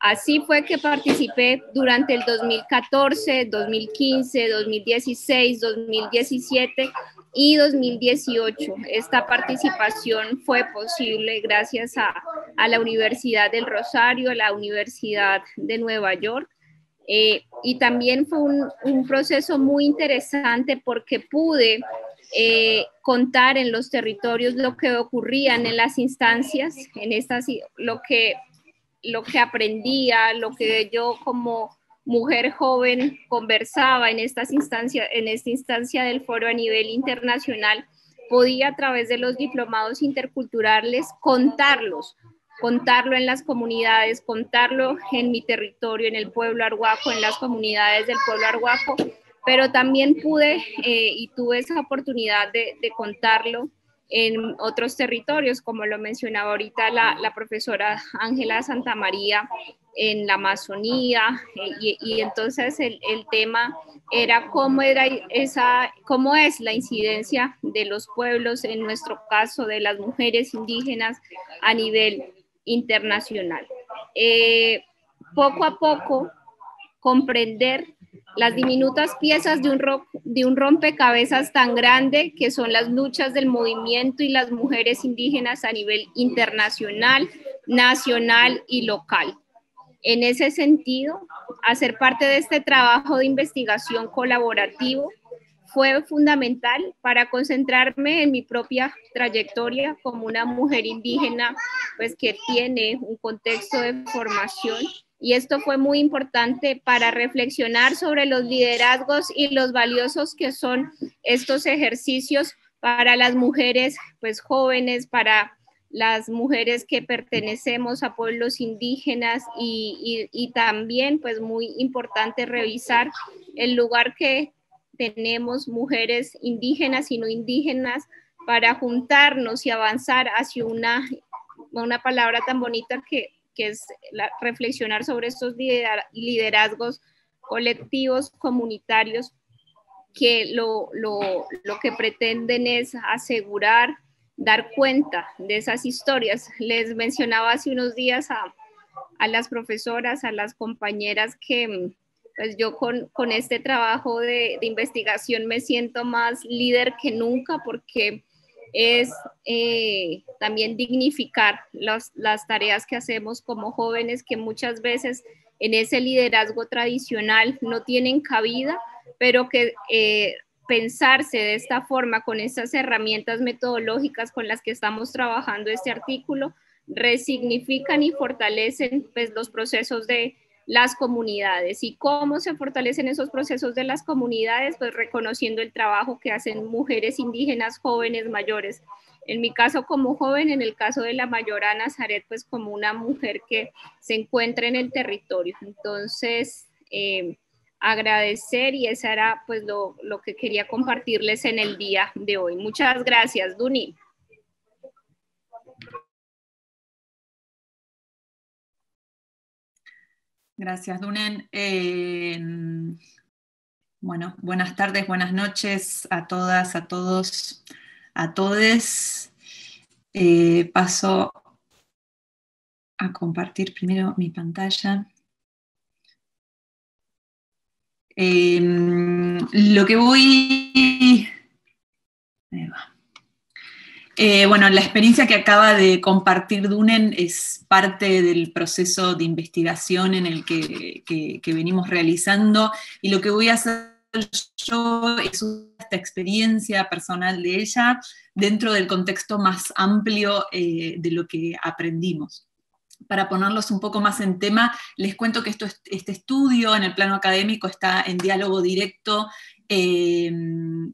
Así fue que participé durante el 2014, 2015, 2016, 2017 y 2018. Esta participación fue posible gracias a la Universidad del Rosario, a la Universidad de Nueva York. Y también fue un proceso muy interesante porque pude contar en los territorios lo que ocurrían en las instancias, lo que aprendía, lo que yo como mujer joven conversaba en esta instancia del foro a nivel internacional, podía a través de los diplomados interculturales contarlo en las comunidades, contarlo en mi territorio, en el pueblo arhuaco, en las comunidades del pueblo arhuaco, pero también pude y tuve esa oportunidad de contarlo en otros territorios, como lo mencionaba ahorita la profesora Ángela Santamaría, en la Amazonía, y entonces el tema era cómo es la incidencia de los pueblos, en nuestro caso de las mujeres indígenas a nivel internacional. Poco a poco comprender las diminutas piezas de un rompecabezas tan grande que son las luchas del movimiento y las mujeres indígenas a nivel internacional, nacional y local. En ese sentido, hacer parte de este trabajo de investigación colaborativo fue fundamental para concentrarme en mi propia trayectoria como una mujer indígena, pues que tiene un contexto de formación. Y esto fue muy importante para reflexionar sobre los liderazgos y los valiosos que son estos ejercicios para las mujeres pues jóvenes, para las mujeres que pertenecemos a pueblos indígenas y también pues muy importante revisar el lugar que tenemos mujeres indígenas y no indígenas para juntarnos y avanzar hacia una palabra tan bonita que es reflexionar sobre estos liderazgos colectivos, comunitarios, que lo que pretenden es asegurar, dar cuenta de esas historias. Les mencionaba hace unos días a las profesoras, a las compañeras que pues yo con este trabajo de investigación me siento más líder que nunca, porque es también dignificar las tareas que hacemos como jóvenes, que muchas veces en ese liderazgo tradicional no tienen cabida, pero que pensarse de esta forma, con estas herramientas metodológicas con las que estamos trabajando este artículo, resignifican y fortalecen pues, los procesos de las comunidades. ¿Y cómo se fortalecen esos procesos de las comunidades? Pues reconociendo el trabajo que hacen mujeres indígenas, jóvenes, mayores. En mi caso como joven, en el caso de la mayora Nazaret, pues como una mujer que se encuentra en el territorio. Entonces, agradecer, y eso era pues lo que quería compartirles en el día de hoy. Muchas gracias, Duni. Gracias, Dunen. Bueno, buenas tardes, buenas noches a todas, a todos, a todes. Paso a compartir primero mi pantalla. Lo que voy... Ahí va. Bueno, la experiencia que acaba de compartir Dunen es parte del proceso de investigación en el que venimos realizando, y lo que voy a hacer yo es usar esta experiencia personal de ella dentro del contexto más amplio de lo que aprendimos. Para ponerlos un poco más en tema, les cuento que este estudio en el plano académico está en diálogo directo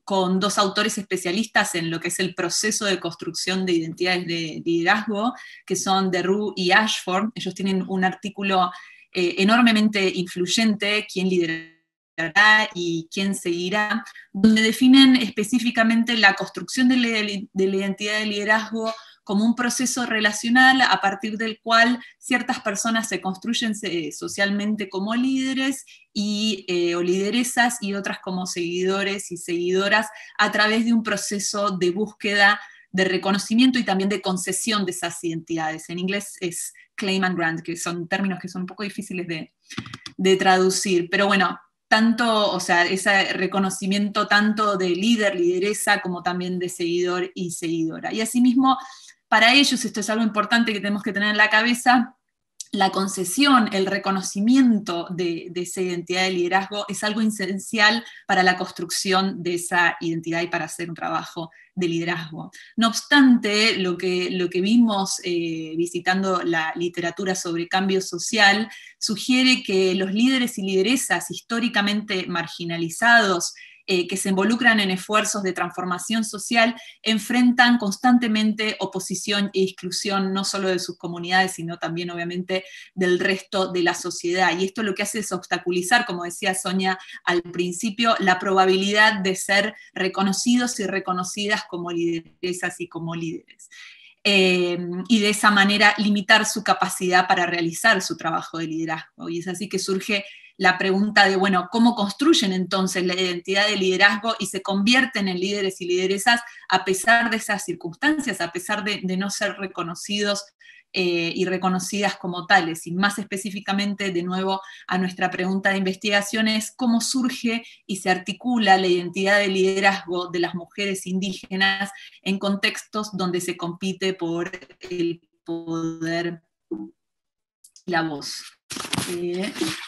con dos autores especialistas en lo que es el proceso de construcción de identidades de liderazgo, que son Derroux y Ashford. Ellos tienen un artículo enormemente influyente, ¿Quién liderará y quién seguirá?, donde definen específicamente la construcción de la identidad de liderazgo como un proceso relacional a partir del cual ciertas personas se construyen socialmente como líderes o lideresas, y otras como seguidores y seguidoras, a través de un proceso de búsqueda, de reconocimiento y también de concesión de esas identidades. En inglés es claim and grant, que son términos que son un poco difíciles de traducir, pero bueno, tanto, o sea, ese reconocimiento tanto de líder, lideresa, como también de seguidor y seguidora. Y asimismo, para ellos, esto es algo importante que tenemos que tener en la cabeza, la concesión, el reconocimiento de esa identidad de liderazgo es algo esencial para la construcción de esa identidad y para hacer un trabajo de liderazgo. No obstante, lo que vimos visitando la literatura sobre cambio social sugiere que los líderes y lideresas históricamente marginalizados, que se involucran en esfuerzos de transformación social, enfrentan constantemente oposición e exclusión, no solo de sus comunidades, sino también obviamente del resto de la sociedad. Y esto lo que hace es obstaculizar, como decía Sonia al principio, la probabilidad de ser reconocidos y reconocidas como lideresas y como líderes. Y de esa manera limitar su capacidad para realizar su trabajo de liderazgo. Y es así que surge la pregunta de, bueno, ¿cómo construyen entonces la identidad de liderazgo y se convierten en líderes y lideresas a pesar de esas circunstancias, a pesar de no ser reconocidos y reconocidas como tales? Y más específicamente, de nuevo, a nuestra pregunta de investigación es cómo surge y se articula la identidad de liderazgo de las mujeres indígenas en contextos donde se compite por el poder y la voz.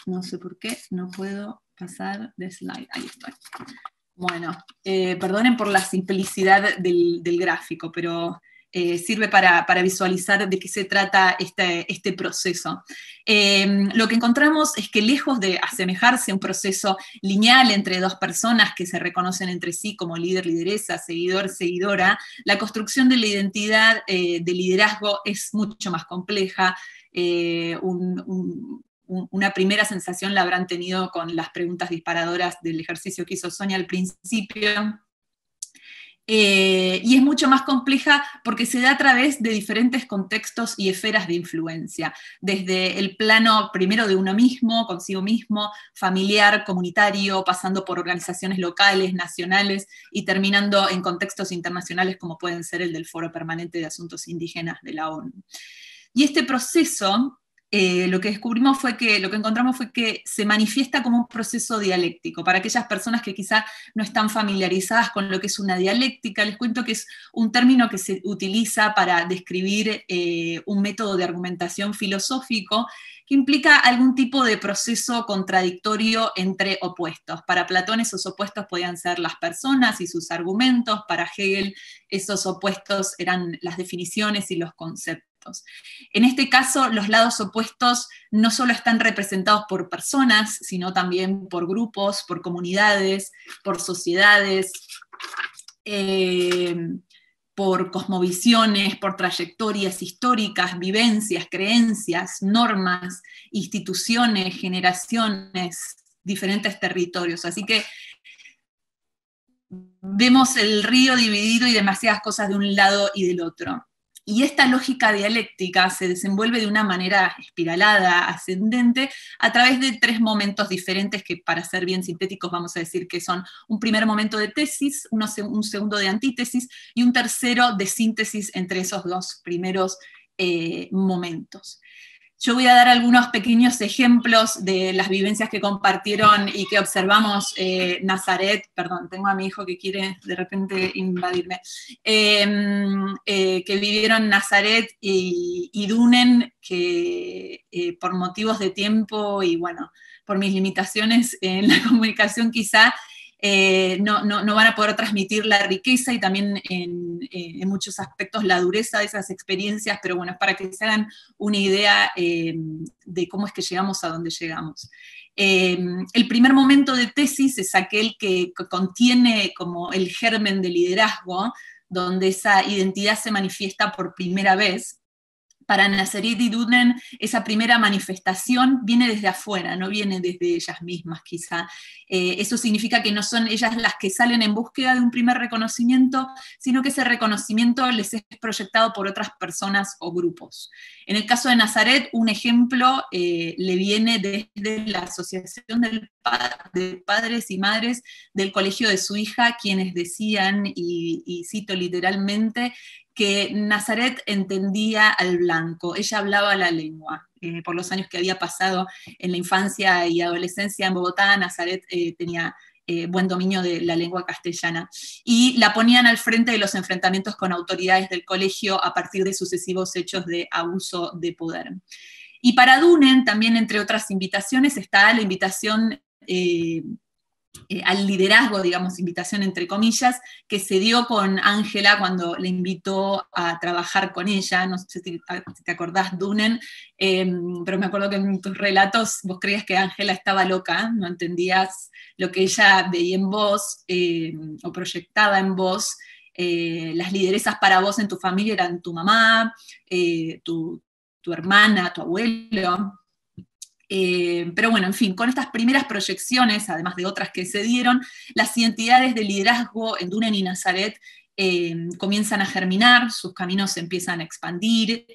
No sé por qué no puedo pasar de slide. Ahí estoy. Bueno, perdonen por la simplicidad del gráfico, pero sirve para visualizar de qué se trata este proceso. Lo que encontramos es que lejos de asemejarse a un proceso lineal entre dos personas que se reconocen entre sí como líder, lideresa, seguidor, seguidora, la construcción de la identidad de liderazgo es mucho más compleja. Una primera sensación la habrán tenido con las preguntas disparadoras del ejercicio que hizo Sonia al principio. Y es mucho más compleja porque se da a través de diferentes contextos y esferas de influencia, desde el plano primero de uno mismo, consigo mismo, familiar, comunitario, pasando por organizaciones locales, nacionales, y terminando en contextos internacionales como pueden ser el del Foro Permanente de Asuntos Indígenas de la ONU. Y este proceso, lo que encontramos fue que se manifiesta como un proceso dialéctico. Para aquellas personas que quizá no están familiarizadas con lo que es una dialéctica, les cuento que es un término que se utiliza para describir un método de argumentación filosófico que implica algún tipo de proceso contradictorio entre opuestos. Para Platón esos opuestos podían ser las personas y sus argumentos, para Hegel esos opuestos eran las definiciones y los conceptos. En este caso, los lados opuestos no solo están representados por personas, sino también por grupos, por comunidades, por sociedades, por cosmovisiones, por trayectorias históricas, vivencias, creencias, normas, instituciones, generaciones, diferentes territorios. Así que vemos el río dividido y demasiadas cosas de un lado y del otro. Y esta lógica dialéctica se desenvuelve de una manera espiralada, ascendente, a través de tres momentos diferentes que, para ser bien sintéticos, vamos a decir que son un primer momento de tesis, un segundo de antítesis y un tercero de síntesis entre esos dos primeros momentos. Yo voy a dar algunos pequeños ejemplos de las vivencias que compartieron y que observamos Nazaret, perdón, tengo a mi hijo que quiere de repente invadirme, que vivieron Nazaret y Dunen, que por motivos de tiempo y bueno, por mis limitaciones en la comunicación quizá, no van a poder transmitir la riqueza y también en muchos aspectos la dureza de esas experiencias, pero bueno, es para que se hagan una idea de cómo es que llegamos a donde llegamos. El primer momento de tesis es aquel que contiene como el germen de liderazgo, donde esa identidad se manifiesta por primera vez. Para Nazaret y Dunen, esa primera manifestación viene desde afuera, no viene desde ellas mismas quizá. Eso significa que no son ellas las que salen en búsqueda de un primer reconocimiento, sino que ese reconocimiento les es proyectado por otras personas o grupos. En el caso de Nazaret, un ejemplo le viene desde la Asociación de Padres y Madres del colegio de su hija, quienes decían, y cito literalmente, que Nazaret entendía al blanco, ella hablaba la lengua. Por los años que había pasado en la infancia y adolescencia en Bogotá, Nazaret tenía buen dominio de la lengua castellana. Y la ponían al frente de los enfrentamientos con autoridades del colegio a partir de sucesivos hechos de abuso de poder. Y para Dunen, también entre otras invitaciones, está la invitación al liderazgo, digamos, invitación entre comillas, que se dio con Ángela cuando le invitó a trabajar con ella. No sé si te acordás, Dunen, pero me acuerdo que en tus relatos vos creías que Ángela estaba loca, no entendías lo que ella veía en vos o proyectaba en vos. Las lideresas para vos en tu familia eran tu mamá, tu hermana, tu abuelo. Pero bueno, en fin, con estas primeras proyecciones, además de otras que se dieron, las identidades de liderazgo en Dunen y Nazaret comienzan a germinar, sus caminos se empiezan a expandir,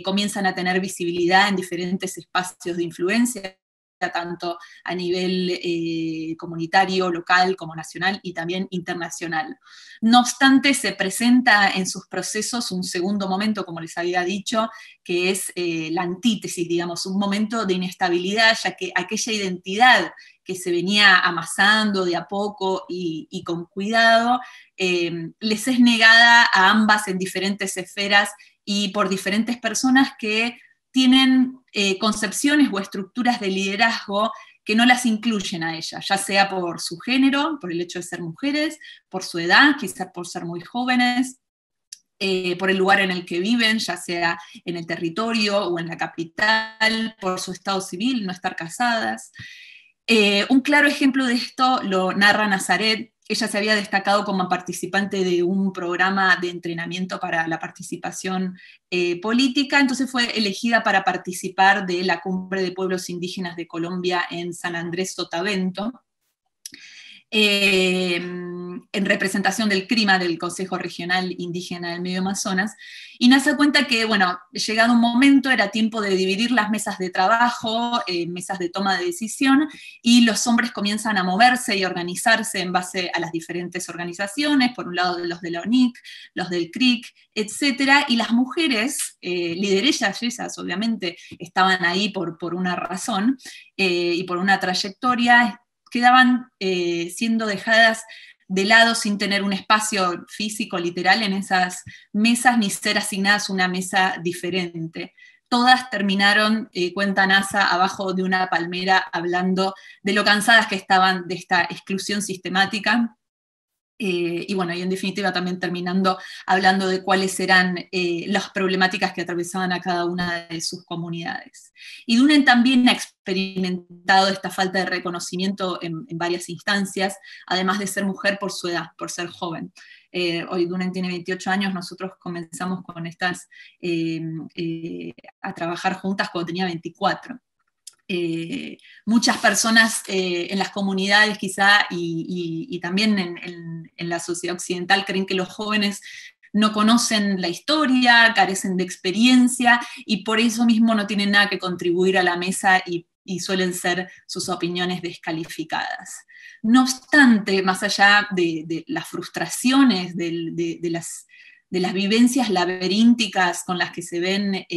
comienzan a tener visibilidad en diferentes espacios de influencia, tanto a nivel comunitario, local, como nacional y también internacional. No obstante, se presenta en sus procesos un segundo momento, como les había dicho, que es la antítesis, digamos, un momento de inestabilidad, ya que aquella identidad que se venía amasando de a poco y con cuidado, les es negada a ambas en diferentes esferas y por diferentes personas que tienen concepciones o estructuras de liderazgo que no las incluyen a ellas, ya sea por su género, por el hecho de ser mujeres, por su edad, quizás por ser muy jóvenes, por el lugar en el que viven, ya sea en el territorio o en la capital, por su estado civil, no estar casadas. Un claro ejemplo de esto lo narra Nazaret. Ella se había destacado como participante de un programa de entrenamiento para la participación política, entonces fue elegida para participar de la Cumbre de Pueblos Indígenas de Colombia en San Andrés Sotavento, en representación del CRIMA, del Consejo Regional Indígena del Medio Amazonas, y NASA cuenta que, bueno, llegado un momento era tiempo de dividir las mesas de trabajo, mesas de toma de decisión, y los hombres comienzan a moverse y organizarse en base a las diferentes organizaciones, por un lado los de la ONIC, los del CRIC, etc., y las mujeres, lideresas, ellas obviamente estaban ahí por una razón y por una trayectoria, quedaban siendo dejadas de lado sin tener un espacio físico, literal, en esas mesas, ni ser asignadas una mesa diferente. Todas terminaron, cuenta NASA, abajo de una palmera, hablando de lo cansadas que estaban de esta exclusión sistemática. Y bueno, y en definitiva también terminando hablando de cuáles eran las problemáticas que atravesaban a cada una de sus comunidades. Y Dunen también ha experimentado esta falta de reconocimiento en varias instancias, además de ser mujer por su edad, por ser joven. Hoy Dunen tiene 28 años, nosotros comenzamos con estas a trabajar juntas cuando tenía 24. Muchas personas en las comunidades quizá y también en la sociedad occidental creen que los jóvenes no conocen la historia, carecen de experiencia y por eso mismo no tienen nada que contribuir a la mesa y suelen ser sus opiniones descalificadas. No obstante, más allá de las frustraciones, de las vivencias laberínticas con las que se ven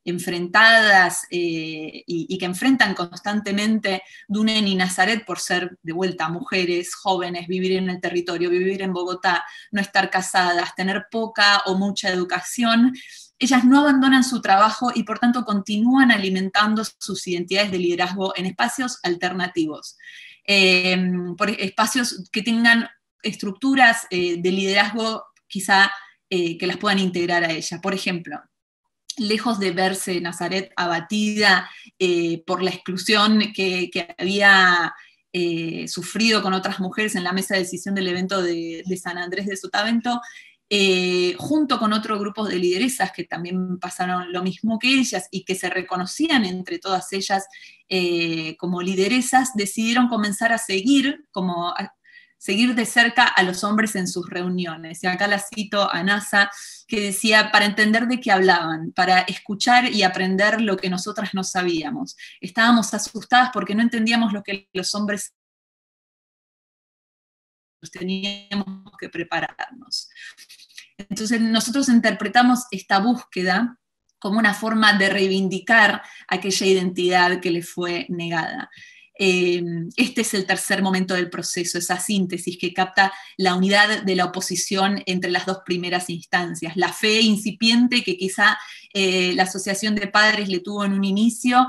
enfrentadas y que enfrentan constantemente Dunen y Nazaret por ser de vuelta mujeres, jóvenes, vivir en el territorio, vivir en Bogotá, no estar casadas, tener poca o mucha educación, ellas no abandonan su trabajo y por tanto continúan alimentando sus identidades de liderazgo en espacios alternativos, por espacios que tengan estructuras de liderazgo quizá que las puedan integrar a ella. Por ejemplo, lejos de verse Nazaret abatida por la exclusión que había sufrido con otras mujeres en la mesa de decisión del evento de San Andrés de Sotavento, junto con otros grupos de lideresas que también pasaron lo mismo que ellas y que se reconocían entre todas ellas como lideresas, decidieron comenzar a seguir de cerca a los hombres en sus reuniones. Y acá la cito a NASA, que decía, para entender de qué hablaban, para escuchar y aprender lo que nosotras no sabíamos. Estábamos asustadas porque no entendíamos lo que los hombres teníamos que prepararnos. Entonces nosotros interpretamos esta búsqueda como una forma de reivindicar aquella identidad que le fue negada. Este es el tercer momento del proceso, esa síntesis que capta la unidad de la oposición entre las dos primeras instancias, la fe incipiente que quizá la asociación de padres le tuvo en un inicio,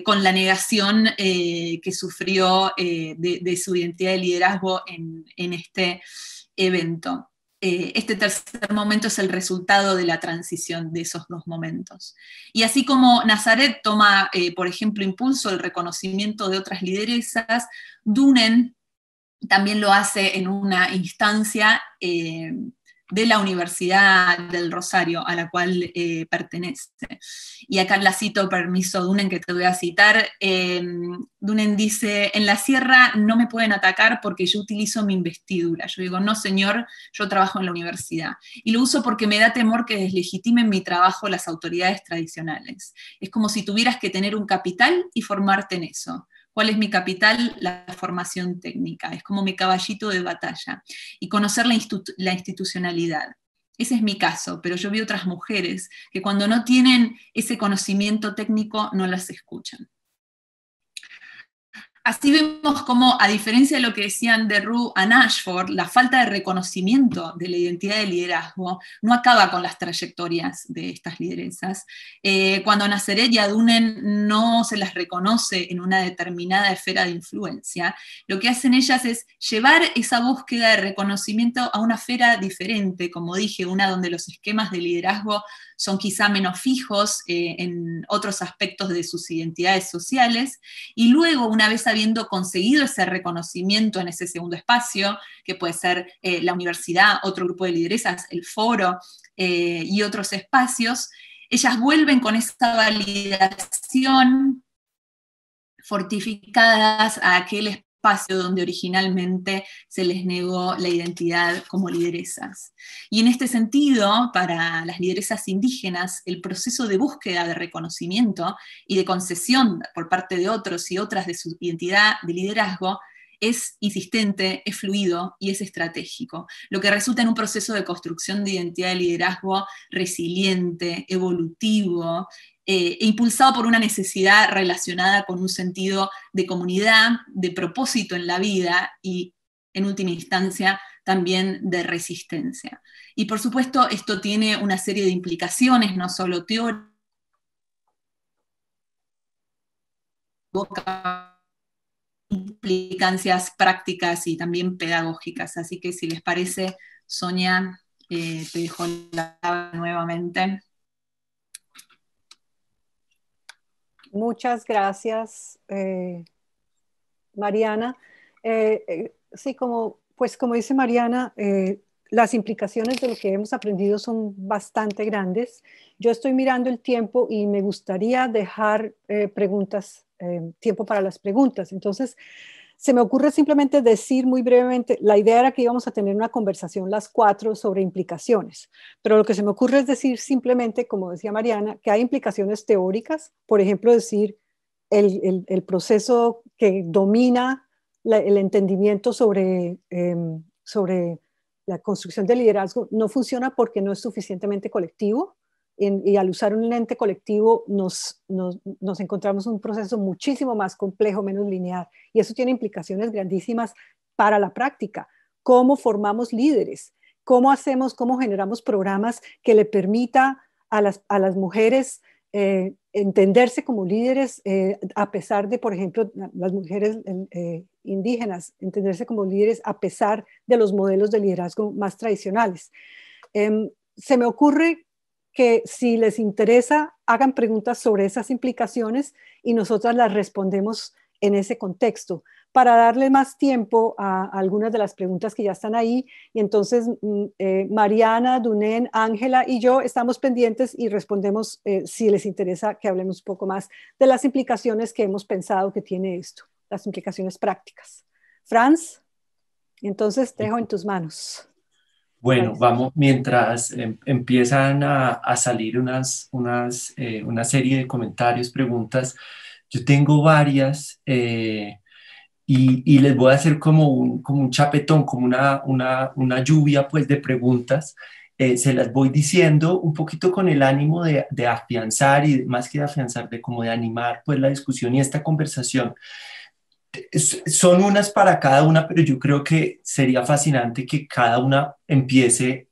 con la negación que sufrió de su identidad de liderazgo en este evento. Este tercer momento es el resultado de la transición de esos dos momentos. Y así como Nazaret toma, por ejemplo, impulso el reconocimiento de otras lideresas, Dunen también lo hace en una instancia de la Universidad del Rosario, a la cual pertenece. Y acá la cito, permiso Dunen, que te voy a citar. Dunen dice, en la sierra no me pueden atacar porque yo utilizo mi investidura. Yo digo, no señor, yo trabajo en la universidad. Y lo uso porque me da temor que deslegitimen mi trabajo las autoridades tradicionales. Es como si tuvieras que tener un capital y formarte en eso. ¿Cuál es mi capital? La formación técnica, es como mi caballito de batalla. Y conocer la institucionalidad. Ese es mi caso, pero yo vi otras mujeres que cuando no tienen ese conocimiento técnico no las escuchan. Así vemos cómo, a diferencia de lo que decían de Roux a Ashford, la falta de reconocimiento de la identidad de liderazgo no acaba con las trayectorias de estas lideresas. Cuando Nazareth y a Dunen no se las reconoce en una determinada esfera de influencia, lo que hacen ellas es llevar esa búsqueda de reconocimiento a una esfera diferente, como dije, una donde los esquemas de liderazgo son quizá menos fijos en otros aspectos de sus identidades sociales, y luego, una vez habiendo conseguido ese reconocimiento en ese segundo espacio, que puede ser la universidad, otro grupo de lideresas, el foro y otros espacios, ellas vuelven con esa validación fortificadas a aquel espacio donde originalmente se les negó la identidad como lideresas. Y en este sentido, para las lideresas indígenas, el proceso de búsqueda de reconocimiento y de concesión por parte de otros y otras de su identidad de liderazgo es insistente, es fluido y es estratégico, lo que resulta en un proceso de construcción de identidad de liderazgo resiliente, evolutivo, e impulsado por una necesidad relacionada con un sentido de comunidad, de propósito en la vida y, en última instancia, también de resistencia. Y por supuesto, esto tiene una serie de implicaciones, no solo teóricas, implicancias prácticas y también pedagógicas. Así que si les parece, Sonia, te dejo la palabra nuevamente. Muchas gracias, Mariana. Sí, como dice Mariana, las implicaciones de lo que hemos aprendido son bastante grandes. Yo estoy mirando el tiempo y me gustaría dejar tiempo para las preguntas. Entonces, se me ocurre simplemente decir muy brevemente, la idea era que íbamos a tener una conversación las 4 sobre implicaciones, pero lo que se me ocurre es decir simplemente, como decía Mariana, que hay implicaciones teóricas, por ejemplo, decir el proceso que domina el entendimiento sobre la construcción del liderazgo no funciona porque no es suficientemente colectivo, y al usar un ente colectivo nos encontramos un proceso muchísimo más complejo, menos lineal, y eso tiene implicaciones grandísimas para la práctica. ¿Cómo formamos líderes? ¿Cómo generamos programas que le permita a las mujeres entenderse como líderes, a pesar de, por ejemplo, las mujeres indígenas, entenderse como líderes a pesar de los modelos de liderazgo más tradicionales? Se me ocurre que si les interesa, hagan preguntas sobre esas implicaciones y nosotras las respondemos en ese contexto, para darle más tiempo a algunas de las preguntas que ya están ahí. Y entonces Mariana, Dunen, Ángela y yo estamos pendientes y respondemos si les interesa que hablemos un poco más de las implicaciones que hemos pensado que tiene esto, las implicaciones prácticas. Franz, entonces dejo en tus manos. Bueno, vamos, mientras empiezan a salir una serie de comentarios, preguntas, yo tengo varias y les voy a hacer como un chapetón, como una lluvia pues, de preguntas. Se las voy diciendo un poquito con el ánimo de afianzar y más que de afianzar, de animar pues, la discusión y esta conversación. Son unas para cada una, pero yo creo que sería fascinante que cada una empiece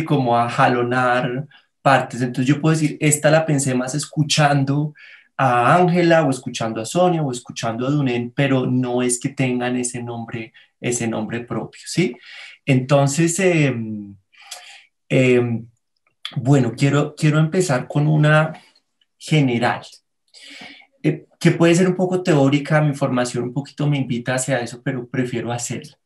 como a jalonar partes. Entonces yo puedo decir, esta la pensé más escuchando a Ángela o escuchando a Sonia o escuchando a Dunen, pero no es que tengan ese nombre propio, ¿sí? Entonces, bueno, quiero empezar con una general. Que puede ser un poco teórica, mi formación un poquito me invita hacia eso, pero prefiero hacerla.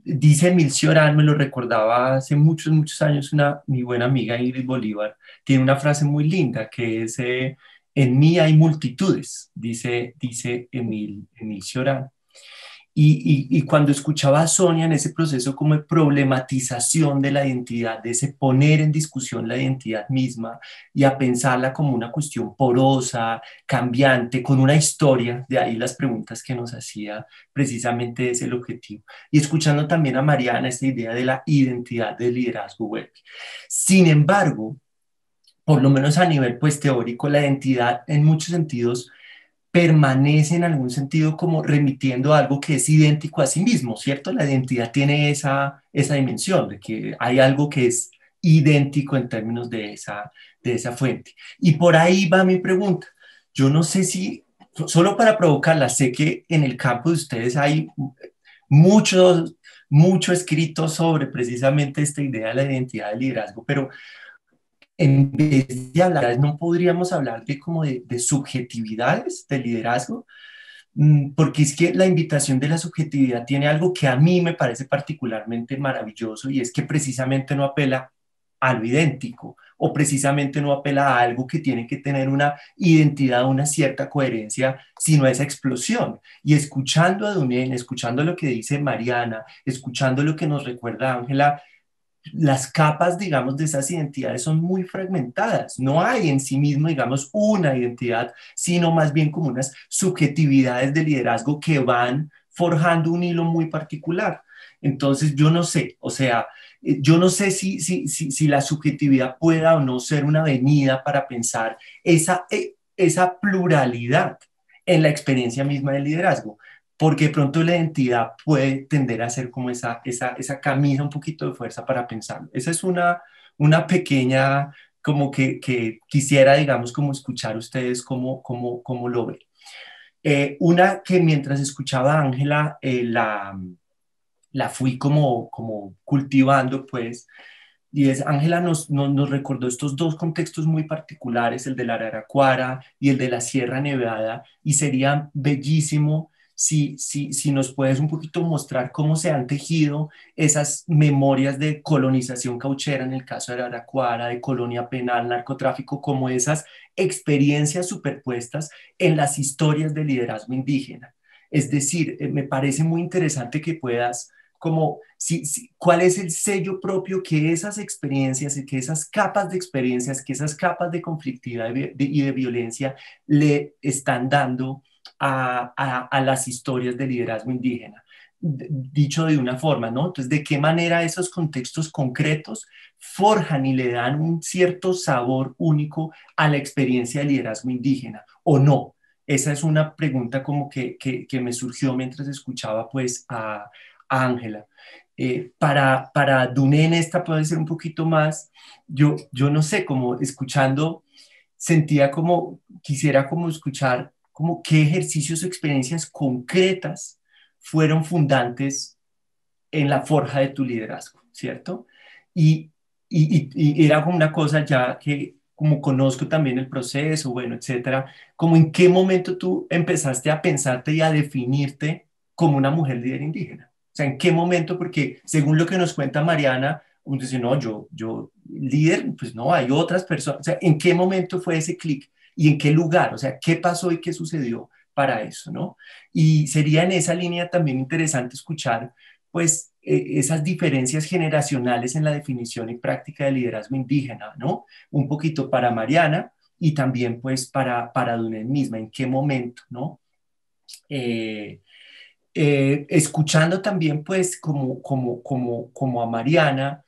Dice Emil Cioran, me lo recordaba hace muchos, muchos años, mi buena amiga Ingrid Bolívar, tiene una frase muy linda que es, en mí hay multitudes, dice Emil Cioran. Y cuando escuchaba a Sonia en ese proceso como de problematización de la identidad, de ese poner en discusión la identidad misma y a pensarla como una cuestión porosa, cambiante, con una historia, de ahí las preguntas que nos hacía precisamente ese el objetivo. Y escuchando también a Mariana esta idea de la identidad del liderazgo web. Sin embargo, por lo menos a nivel pues, teórico, la identidad en muchos sentidos permanece en algún sentido como remitiendo a algo que es idéntico a sí mismo, ¿cierto? La identidad tiene esa dimensión de que hay algo que es idéntico en términos de esa fuente. Y por ahí va mi pregunta. Yo no sé si, solo para provocarla, sé que en el campo de ustedes hay mucho escrito sobre precisamente esta idea de la identidad del liderazgo, pero en vez de hablar, no podríamos hablar de como de subjetividades del liderazgo, porque es que la invitación de la subjetividad tiene algo que a mí me parece particularmente maravilloso y es que precisamente no apela a lo idéntico o precisamente no apela a algo que tiene que tener una identidad, una cierta coherencia, sino a esa explosión. Y escuchando a Dunén, escuchando lo que dice Mariana, escuchando lo que nos recuerda Ángela, las capas, digamos, de esas identidades son muy fragmentadas. No hay en sí mismo, digamos, una identidad, sino más bien como unas subjetividades de liderazgo que van forjando un hilo muy particular. Entonces, yo no sé, o sea, yo no sé si la subjetividad pueda o no ser una avenida para pensar esa pluralidad en la experiencia misma del liderazgo, porque de pronto la identidad puede tender a ser como esa camisa, un poquito de fuerza para pensarlo. Esa es una pequeña, como que quisiera, digamos, como escuchar ustedes cómo lo ven. Una que mientras escuchaba a Ángela, la fui como cultivando, pues, y es, Ángela nos recordó estos dos contextos muy particulares, el de la Araraquara y el de la Sierra Nevada, y sería bellísimo si nos puedes un poquito mostrar cómo se han tejido esas memorias de colonización cauchera en el caso de la Araraquara, de colonia penal, narcotráfico, como esas experiencias superpuestas en las historias de liderazgo indígena. Es decir, me parece muy interesante que puedas como cuál es el sello propio que esas experiencias y que esas capas de experiencias, que esas capas de conflictividad y de violencia le están dando a las historias de liderazgo indígena. Dicho de una forma, ¿no? Entonces, ¿de qué manera esos contextos concretos forjan y le dan un cierto sabor único a la experiencia de liderazgo indígena o no? Esa es una pregunta como que me surgió mientras escuchaba pues a Ángela. Para Dunén esta puede ser un poquito más, yo no sé, como escuchando, sentía como, quisiera como escuchar como qué ejercicios o experiencias concretas fueron fundantes en la forja de tu liderazgo, ¿cierto? Y era como una cosa ya que como conozco también el proceso, bueno, etcétera, como en qué momento tú empezaste a pensarte y a definirte como una mujer líder indígena. O sea, ¿en qué momento? Porque según lo que nos cuenta Mariana, uno dice, no, yo líder, pues no, hay otras personas. O sea, ¿en qué momento fue ese clic? ¿Y en qué lugar? O sea, ¿qué pasó y qué sucedió para eso, no? Y sería en esa línea también interesante escuchar, pues, esas diferencias generacionales en la definición y práctica de liderazgo indígena, ¿no? Un poquito para Mariana y también, pues, para Dunén misma, ¿en qué momento, no? Escuchando también pues como a Mariana,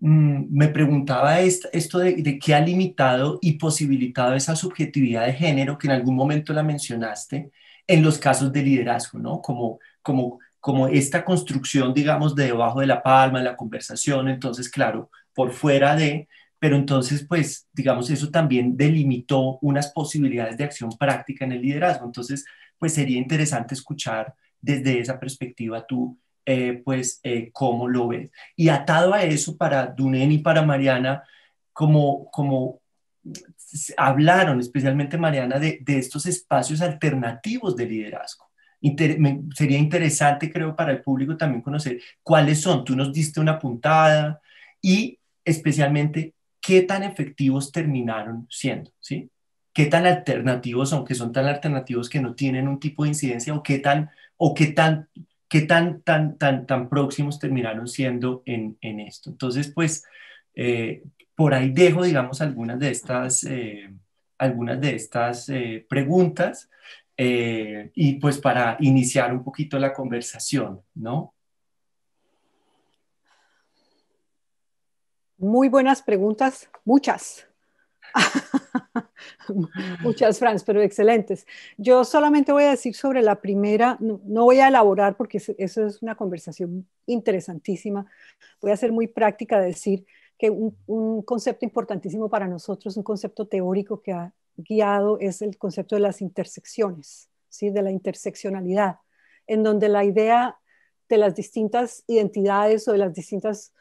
me preguntaba esto de qué ha limitado y posibilitado esa subjetividad de género que en algún momento la mencionaste en los casos de liderazgo, ¿no? Como esta construcción, digamos, de debajo de la palma, de la conversación, entonces, claro, por fuera de, pero entonces, pues, digamos, eso también delimitó unas posibilidades de acción práctica en el liderazgo. Entonces, pues sería interesante escuchar desde esa perspectiva tú, cómo lo ves. Y atado a eso, para Dunén y para Mariana, como hablaron, especialmente Mariana, de estos espacios alternativos de liderazgo. Sería interesante, creo, para el público también conocer cuáles son. Tú nos diste una puntada y especialmente qué tan efectivos terminaron siendo, ¿sí? ¿Qué tan alternativos son? Que son tan alternativos que no tienen un tipo de incidencia o qué tan próximos terminaron siendo en esto. Entonces, pues, por ahí dejo, digamos, algunas de estas preguntas y pues para iniciar un poquito la conversación, ¿no? Muy buenas preguntas, muchas. Muchas, Franz, pero excelentes. Yo solamente voy a decir sobre la primera, no voy a elaborar porque eso es una conversación interesantísima. Voy a ser muy práctica de decir que un concepto importantísimo para nosotros, un concepto teórico que ha guiado, es el concepto de las intersecciones, ¿sí? De la interseccionalidad, en donde la idea de las distintas identidades o de las distintas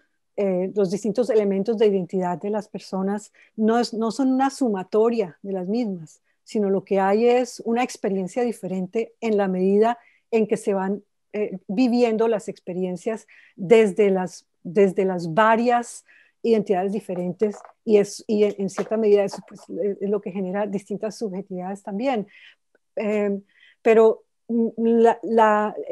los distintos elementos de identidad de las personas no son una sumatoria de las mismas, sino lo que hay es una experiencia diferente en la medida en que se van viviendo las experiencias desde las varias identidades diferentes y en cierta medida eso pues, es lo que genera distintas subjetividades también. Pero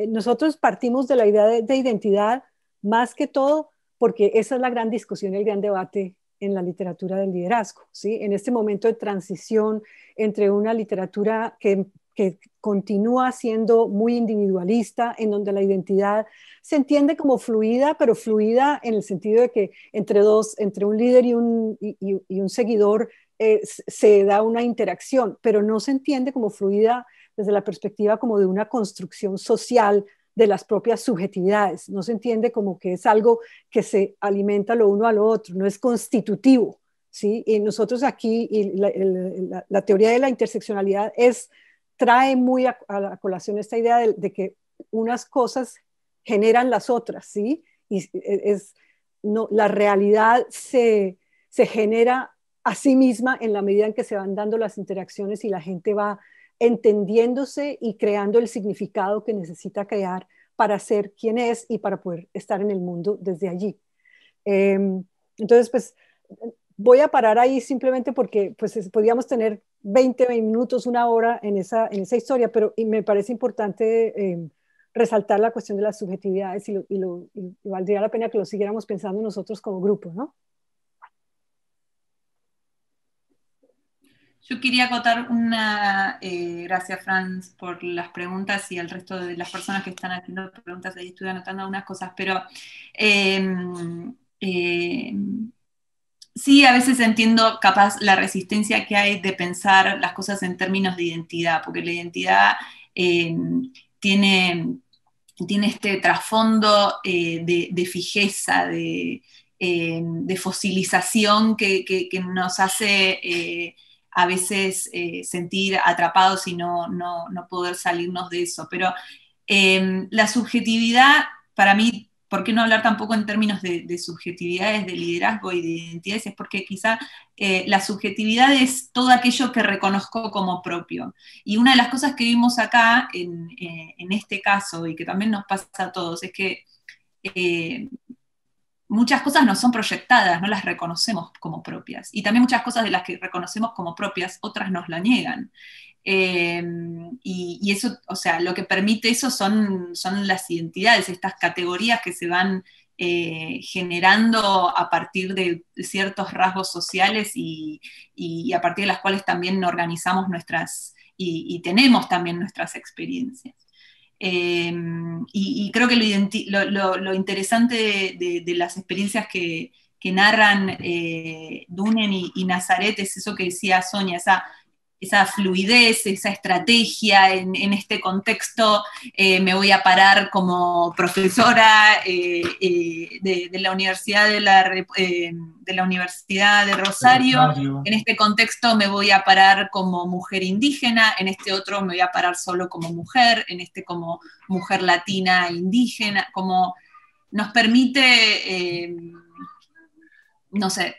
nosotros partimos de la idea de identidad más que todo porque esa es la gran discusión, el gran debate en la literatura del liderazgo, ¿sí? En este momento de transición entre una literatura que continúa siendo muy individualista, en donde la identidad se entiende como fluida, pero fluida en el sentido de que entre un líder y un seguidor se da una interacción, pero no se entiende como fluida desde la perspectiva como de una construcción social de las propias subjetividades. No se entiende como que es algo que se alimenta lo uno a lo otro, no es constitutivo, ¿sí? Y nosotros aquí, y la teoría de la interseccionalidad trae muy a la colación esta idea de que unas cosas generan las otras, ¿sí? Y la realidad se genera a sí misma en la medida en que se van dando las interacciones y la gente va entendiéndose y creando el significado que necesita crear para ser quien es y para poder estar en el mundo desde allí. Entonces, pues, voy a parar ahí simplemente porque pues, podríamos tener 20 minutos, una hora en esa historia, pero me parece importante resaltar la cuestión de las subjetividades y valdría la pena que lo siguiéramos pensando nosotros como grupo, ¿no? Yo quería acotar gracias Franz por las preguntas y al resto de las personas que están haciendo preguntas, ahí estuve anotando algunas cosas, pero sí, a veces entiendo capaz la resistencia que hay de pensar las cosas en términos de identidad, porque la identidad tiene este trasfondo de fijeza, de fosilización que nos hace a veces sentir atrapados y no poder salirnos de eso. Pero la subjetividad, para mí, ¿por qué no hablar tampoco en términos de subjetividades, de liderazgo y de identidades? Es porque quizá la subjetividad es todo aquello que reconozco como propio. Y una de las cosas que vimos acá, en este caso, y que también nos pasa a todos, es que muchas cosas no son proyectadas, no las reconocemos como propias. Y también muchas cosas de las que reconocemos como propias, otras nos la niegan. Y eso, o sea, lo que permite eso son las identidades, estas categorías que se van generando a partir de ciertos rasgos sociales y a partir de las cuales también organizamos y tenemos también nuestras experiencias. Y creo que lo interesante de las experiencias que narran Dunen y Nazaret es eso que decía Sonia, esa fluidez, esa estrategia en este contexto. Me voy a parar como profesora de la Universidad de Rosario. En este contexto me voy a parar como mujer indígena, en este otro me voy a parar solo como mujer, en este como mujer latina indígena, como nos permite, no sé,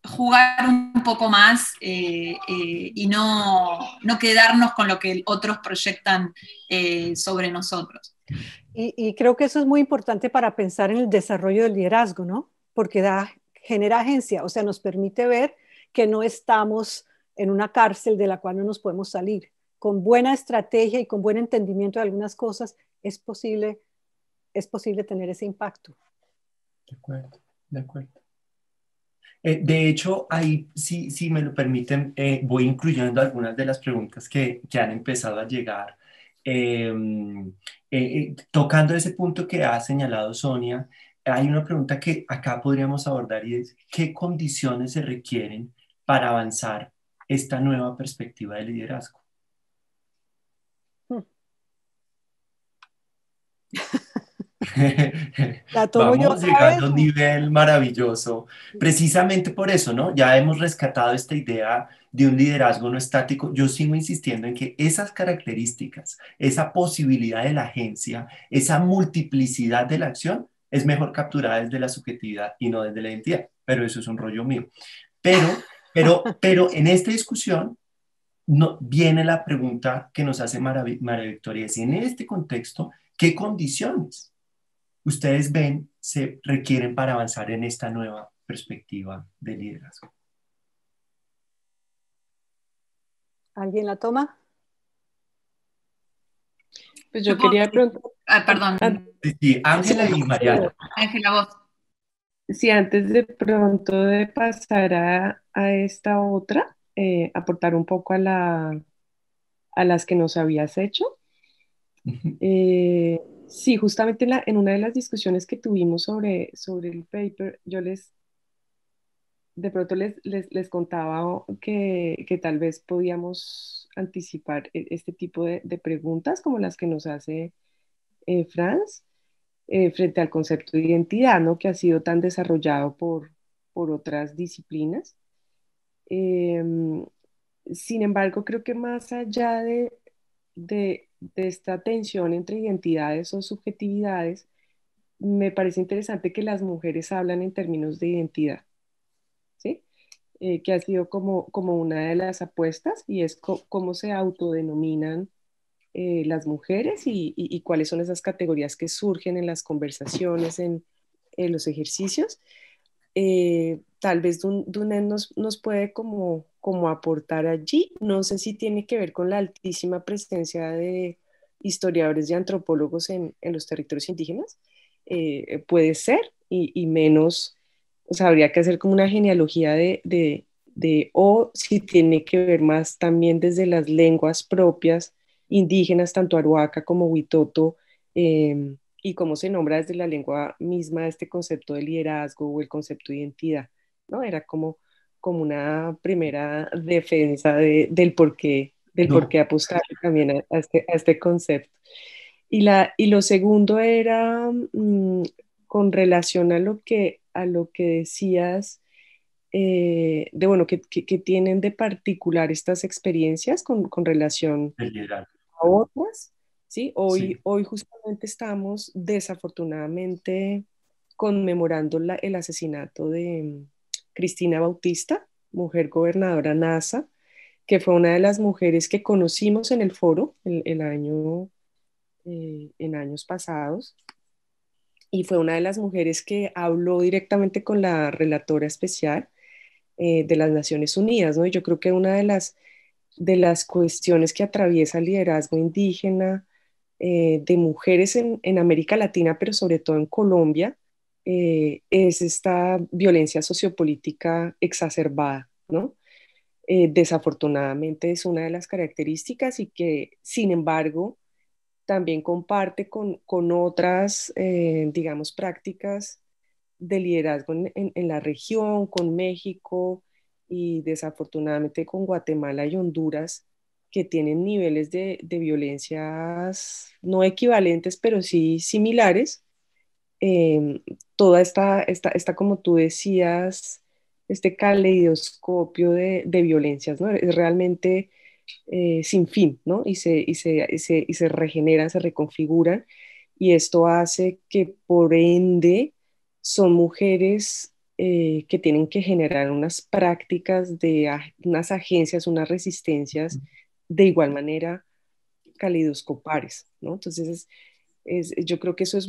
jugar un poco más y no quedarnos con lo que otros proyectan sobre nosotros. Y creo que eso es muy importante para pensar en el desarrollo del liderazgo, ¿no? Porque genera agencia, o sea, nos permite ver que no estamos en una cárcel de la cual no nos podemos salir. Con buena estrategia y con buen entendimiento de algunas cosas es posible tener ese impacto. De acuerdo, de acuerdo. De hecho, ahí, si me lo permiten, voy incluyendo algunas de las preguntas que han empezado a llegar. Tocando ese punto que ha señalado Sonia, hay una pregunta que acá podríamos abordar y es: ¿qué condiciones se requieren para avanzar esta nueva perspectiva de liderazgo? La tomo yo Vamos otra vez. llegando a un nivel maravilloso. Precisamente por eso, ¿no? Ya hemos rescatado esta idea de un liderazgo no estático. Yo sigo insistiendo en que esas características, esa posibilidad de la agencia, esa multiplicidad de la acción, es mejor capturada desde la subjetividad y no desde la identidad. Pero eso es un rollo mío. Pero en esta discusión no, viene la pregunta que nos hace María Victoria, es en este contexto, ¿qué condiciones ustedes ven se requieren para avanzar en esta nueva perspectiva de liderazgo? ¿Alguien la toma? Pues yo quería preguntar. Perdón. Sí, Ángela y Mariana. Ángela, vos. Sí, antes de pronto de pasar a esta otra, aportar un poco a las que nos habías hecho. Sí, justamente en una de las discusiones que tuvimos sobre el paper, de pronto les contaba que tal vez podíamos anticipar este tipo de preguntas como las que nos hace Franz frente al concepto de identidad, ¿no? Que ha sido tan desarrollado por otras disciplinas. Em, Sin embargo, creo que más allá de esta tensión entre identidades o subjetividades, me parece interesante que las mujeres hablan en términos de identidad, ¿sí? Que ha sido como una de las apuestas y es cómo se autodenominan las mujeres y cuáles son esas categorías que surgen en las conversaciones, en los ejercicios. Tal vez Dunet nos puede como aportar allí. No sé si tiene que ver con la altísima presencia de historiadores y antropólogos en los territorios indígenas. Puede ser, y menos, o sea, habría que hacer como una genealogía o si tiene que ver más también desde las lenguas propias indígenas, tanto Aruaca como Huitoto, y cómo se nombra desde la lengua misma este concepto de liderazgo o el concepto de identidad, ¿no? Era como una primera defensa del por qué No, apostar también a este concepto. Y lo segundo era con relación a lo que decías, de bueno, que tienen de particular estas experiencias con relación el liderazgo. a otras, ¿sí? Sí. Hoy justamente estamos desafortunadamente conmemorando el asesinato de Cristina Bautista, mujer gobernadora NASA, que fue una de las mujeres que conocimos en el foro en años pasados, y fue una de las mujeres que habló directamente con la relatora especial de las Naciones Unidas, ¿no? Y yo creo que una de las cuestiones que atraviesa el liderazgo indígena de mujeres en América Latina, pero sobre todo en Colombia, es esta violencia sociopolítica exacerbada, ¿no? Desafortunadamente es una de las características y que, sin embargo, también comparte con otras, digamos, prácticas de liderazgo en la región, con México y desafortunadamente con Guatemala y Honduras, que tienen niveles de violencias no equivalentes, pero sí similares. Eh, Toda como tú decías, este caleidoscopio de violencias, ¿no? Es realmente sin fin, ¿no? Y se regeneran, se reconfiguran, y esto hace que por ende son mujeres que tienen que generar unas prácticas unas agencias, unas resistencias de igual manera caleidoscopares, ¿no? Entonces, yo creo que eso es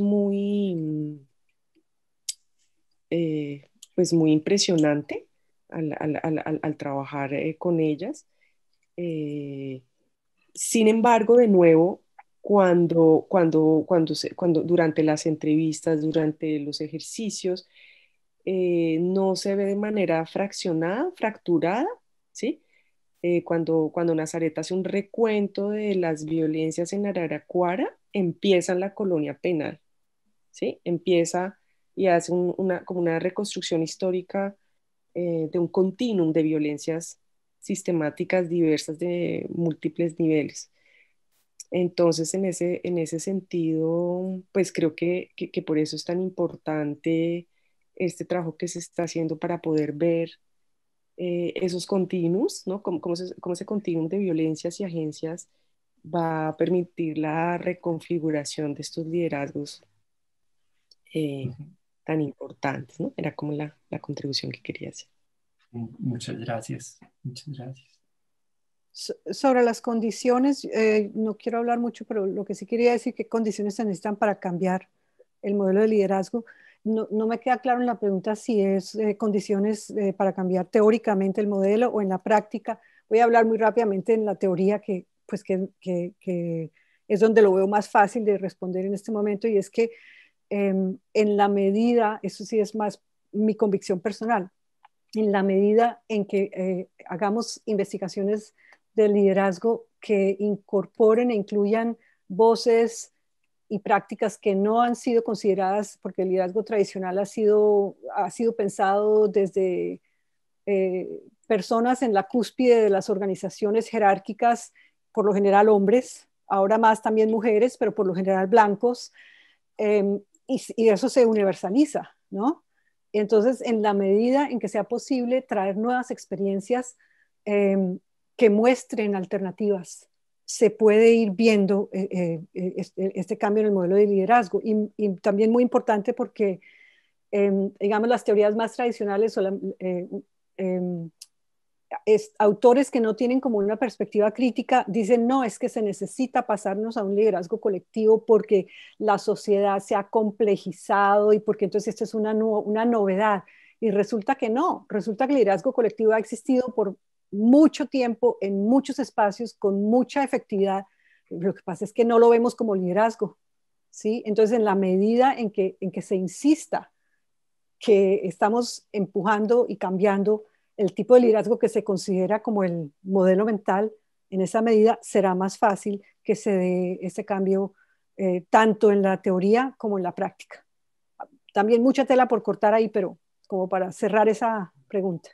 pues muy impresionante al trabajar con ellas. Eh, Sin embargo, de nuevo, cuando durante las entrevistas, durante los ejercicios, no se ve de manera fraccionada, fracturada, ¿sí? Cuando Nazaret hace un recuento de las violencias en Araraquara, empieza en la colonia penal, ¿sí? Empieza y hace como una reconstrucción histórica de un continuum de violencias sistemáticas diversas de múltiples niveles. Entonces, en ese sentido, pues creo que por eso es tan importante este trabajo que se está haciendo para poder ver esos continuos, ¿no? Cómo ese continuum de violencias y agencias va a permitir la reconfiguración de estos liderazgos eh, tan importantes, ¿no? Era como la contribución que quería hacer. Muchas gracias, muchas gracias. Sobre las condiciones, no quiero hablar mucho, pero lo que sí quería decir, qué condiciones se necesitan para cambiar el modelo de liderazgo. No me queda claro en la pregunta si es condiciones para cambiar teóricamente el modelo o en la práctica. Voy a hablar muy rápidamente en la teoría, que es donde lo veo más fácil de responder en este momento, y es que en la medida, eso sí es más mi convicción personal, en la medida en que hagamos investigaciones de liderazgo que incorporen e incluyan voces y prácticas que no han sido consideradas, porque el liderazgo tradicional ha sido pensado desde personas en la cúspide de las organizaciones jerárquicas, por lo general hombres, ahora más también mujeres, pero por lo general blancos, y eso se universaliza, ¿no? Entonces, en la medida en que sea posible traer nuevas experiencias que muestren alternativas, se puede ir viendo este cambio en el modelo de liderazgo. Y también muy importante porque, digamos, las teorías más tradicionales o autores que no tienen como una perspectiva crítica dicen, no, es que se necesita pasarnos a un liderazgo colectivo porque la sociedad se ha complejizado y porque entonces esto es una novedad. Y resulta que no, resulta que el liderazgo colectivo ha existido por mucho tiempo, en muchos espacios, con mucha efectividad. Lo que pasa es que no lo vemos como liderazgo, ¿sí? Entonces, en la medida en que se insista que estamos empujando y cambiando el tipo de liderazgo que se considera como el modelo mental, en esa medida será más fácil que se dé ese cambio tanto en la teoría como en la práctica. También mucha tela por cortar ahí, pero como para cerrar esa pregunta.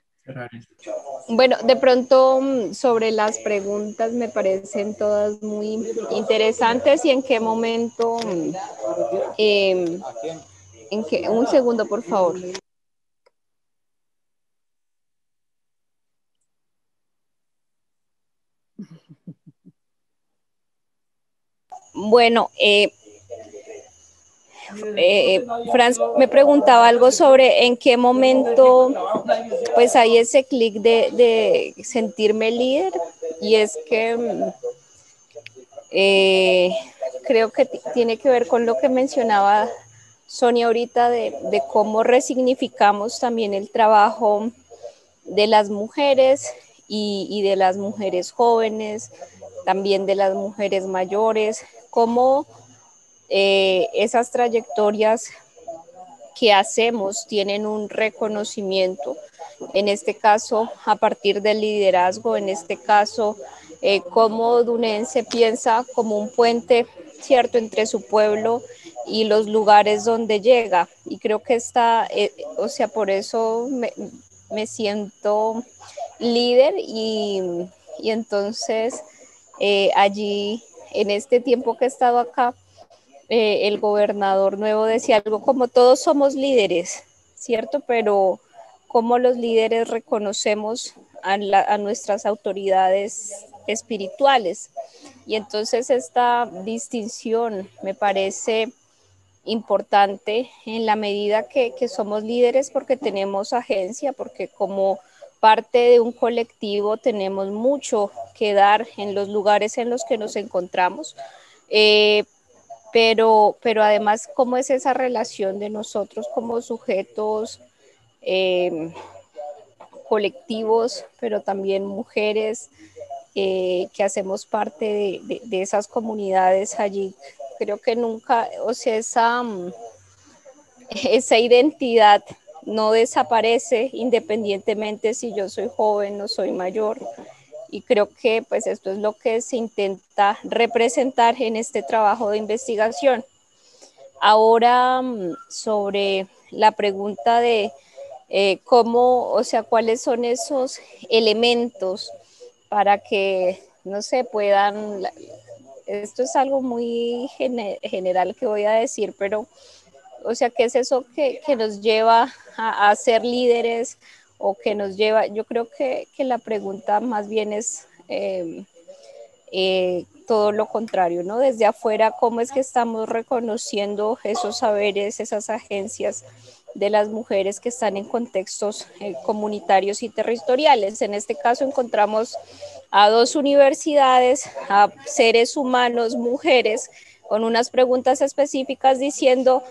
Bueno, de pronto sobre las preguntas me parecen todas muy interesantes y en qué momento, un segundo por favor. Bueno, Franz me preguntaba algo sobre en qué momento pues hay ese clic de sentirme líder, y es que creo que tiene que ver con lo que mencionaba Sonia ahorita de cómo resignificamos también el trabajo de las mujeres y de las mujeres jóvenes, también de las mujeres mayores, cómo esas trayectorias que hacemos tienen un reconocimiento, en este caso a partir del liderazgo, en este caso cómo Dunense piensa como un puente, ¿cierto?, entre su pueblo y los lugares donde llega, y creo que está, o sea, por eso me siento líder y entonces allí, en este tiempo que he estado acá, el gobernador nuevo decía algo como todos somos líderes, ¿cierto? Pero cómo los líderes reconocemos a nuestras autoridades espirituales. Y entonces esta distinción me parece importante en la medida que somos líderes porque tenemos agencia, porque como parte de un colectivo tenemos mucho que dar en los lugares en los que nos encontramos. Pero además, ¿cómo es esa relación de nosotros como sujetos colectivos, pero también mujeres que hacemos parte de esas comunidades allí? Creo que nunca, o sea, esa identidad no desaparece independientemente si yo soy joven o soy mayor. Y creo que pues esto es lo que se intenta representar en este trabajo de investigación. Ahora, sobre la pregunta de cómo, o sea, cuáles son esos elementos para que, no sé, puedan, esto es algo muy general que voy a decir, pero, o sea, ¿qué es eso que nos lleva a ser líderes o que nos lleva, yo creo que la pregunta más bien es todo lo contrario, ¿no? Desde afuera, ¿cómo es que estamos reconociendo esos saberes, esas agencias de las mujeres que están en contextos comunitarios y territoriales? En este caso encontramos a 2 universidades, a seres humanos, mujeres, con unas preguntas específicas diciendo,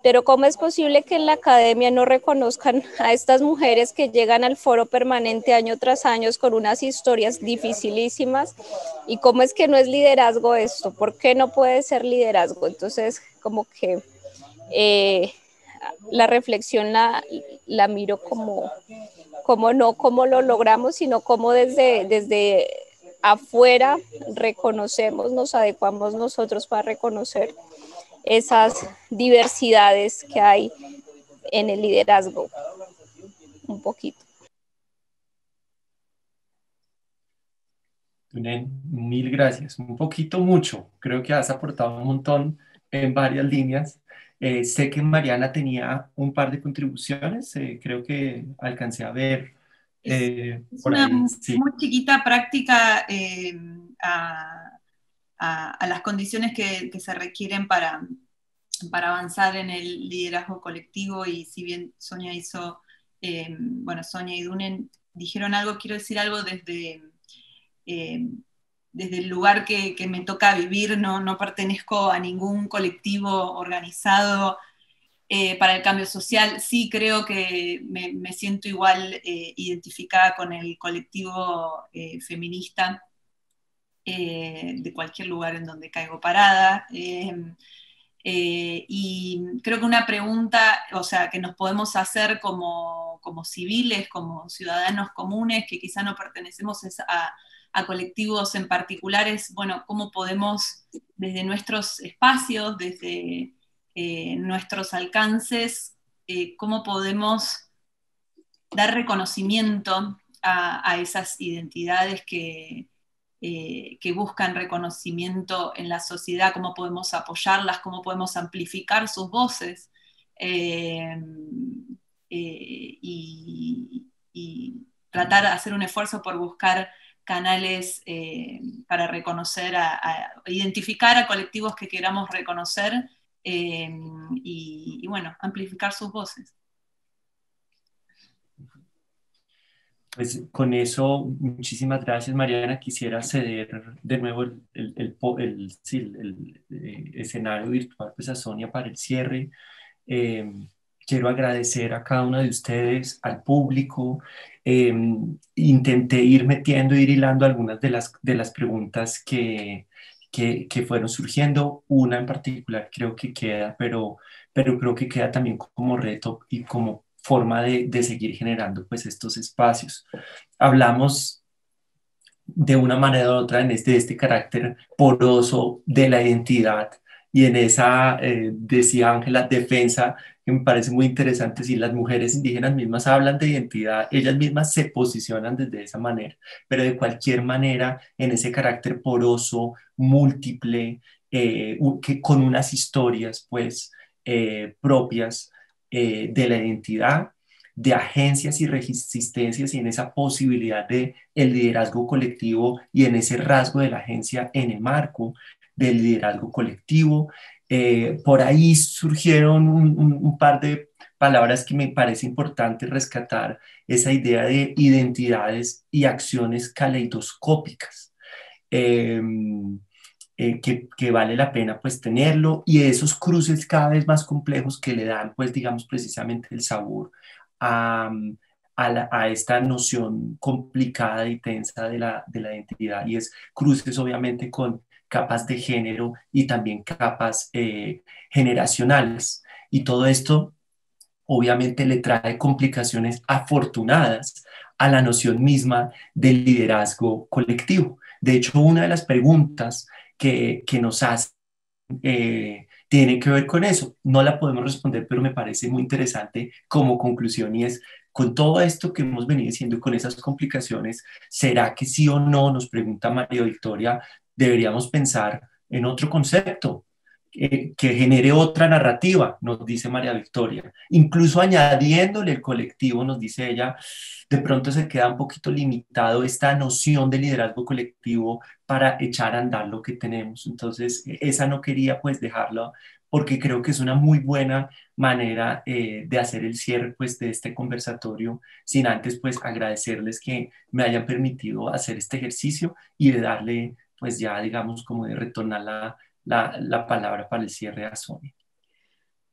pero ¿cómo es posible que en la academia no reconozcan a estas mujeres que llegan al foro permanente año tras año con unas historias dificilísimas? ¿Y cómo es que no es liderazgo esto? ¿Por qué no puede ser liderazgo? Entonces, como que la reflexión la miro como no cómo lo logramos, sino cómo desde afuera reconocemos, nos adecuamos nosotros para reconocer esas diversidades que hay en el liderazgo, un poquito. Mil gracias. Un poquito mucho. Creo que has aportado un montón en varias líneas. Sé que Mariana tenía un par de contribuciones. Creo que alcancé a ver Es por una ahí. Sí. muy chiquita práctica a las condiciones que se requieren para avanzar en el liderazgo colectivo, y si bien Sonia hizo, Sonia y Dunen dijeron algo, quiero decir algo desde el lugar que me toca vivir. No pertenezco a ningún colectivo organizado para el cambio social. Sí creo que me siento igual identificada con el colectivo feminista de cualquier lugar en donde caigo parada. Y creo que una pregunta, o sea, que nos podemos hacer como civiles, como ciudadanos comunes, que quizá no pertenecemos a colectivos en particulares, bueno, cómo podemos desde nuestros espacios, desde nuestros alcances, cómo podemos dar reconocimiento a esas identidades que buscan reconocimiento en la sociedad, cómo podemos apoyarlas, cómo podemos amplificar sus voces, y tratar de hacer un esfuerzo por buscar canales para reconocer, identificar a colectivos que queramos reconocer, y bueno, amplificar sus voces. Pues con eso, muchísimas gracias, Mariana. Quisiera ceder de nuevo el escenario virtual pues, a Sonia para el cierre. Quiero agradecer a cada una de ustedes, al público. Intenté ir metiendo, ir hilando algunas de las preguntas que fueron surgiendo. Una en particular creo que queda, pero creo que queda también como reto y como forma de seguir generando pues estos espacios. Hablamos de una manera u otra de este carácter poroso de la identidad y en esa, decía Ángela, defensa, que me parece muy interesante. Si las mujeres indígenas mismas hablan de identidad, ellas mismas se posicionan desde esa manera, pero de cualquier manera en ese carácter poroso, múltiple, que con unas historias pues propias de la identidad, de agencias y resistencias, y en esa posibilidad de el liderazgo colectivo y en ese rasgo de la agencia en el marco del liderazgo colectivo. Por ahí surgieron un par de palabras que me parece importante rescatar, esa idea de identidades y acciones caleidoscópicas. Que vale la pena pues tenerlo, y esos cruces cada vez más complejos que le dan pues digamos precisamente el sabor a esta noción complicada y tensa de la identidad, y es cruces obviamente con capas de género y también capas generacionales, y todo esto obviamente le trae complicaciones afortunadas a la noción misma del liderazgo colectivo. De hecho, una de las preguntas que nos hace tiene que ver con eso. No la podemos responder, pero me parece muy interesante como conclusión, y es con todo esto que hemos venido diciendo y con esas complicaciones, ¿será que sí o no, nos pregunta María Victoria, deberíamos pensar en otro concepto que genere otra narrativa, nos dice María Victoria? Incluso añadiéndole el colectivo, nos dice ella, de pronto se queda un poquito limitado esta noción de liderazgo colectivo para echar a andar lo que tenemos. Entonces, esa no quería pues dejarlo, porque creo que es una muy buena manera de hacer el cierre pues de este conversatorio, sin antes pues agradecerles que me hayan permitido hacer este ejercicio y de darle pues ya digamos como de retornar la palabra para el cierre a Sonia.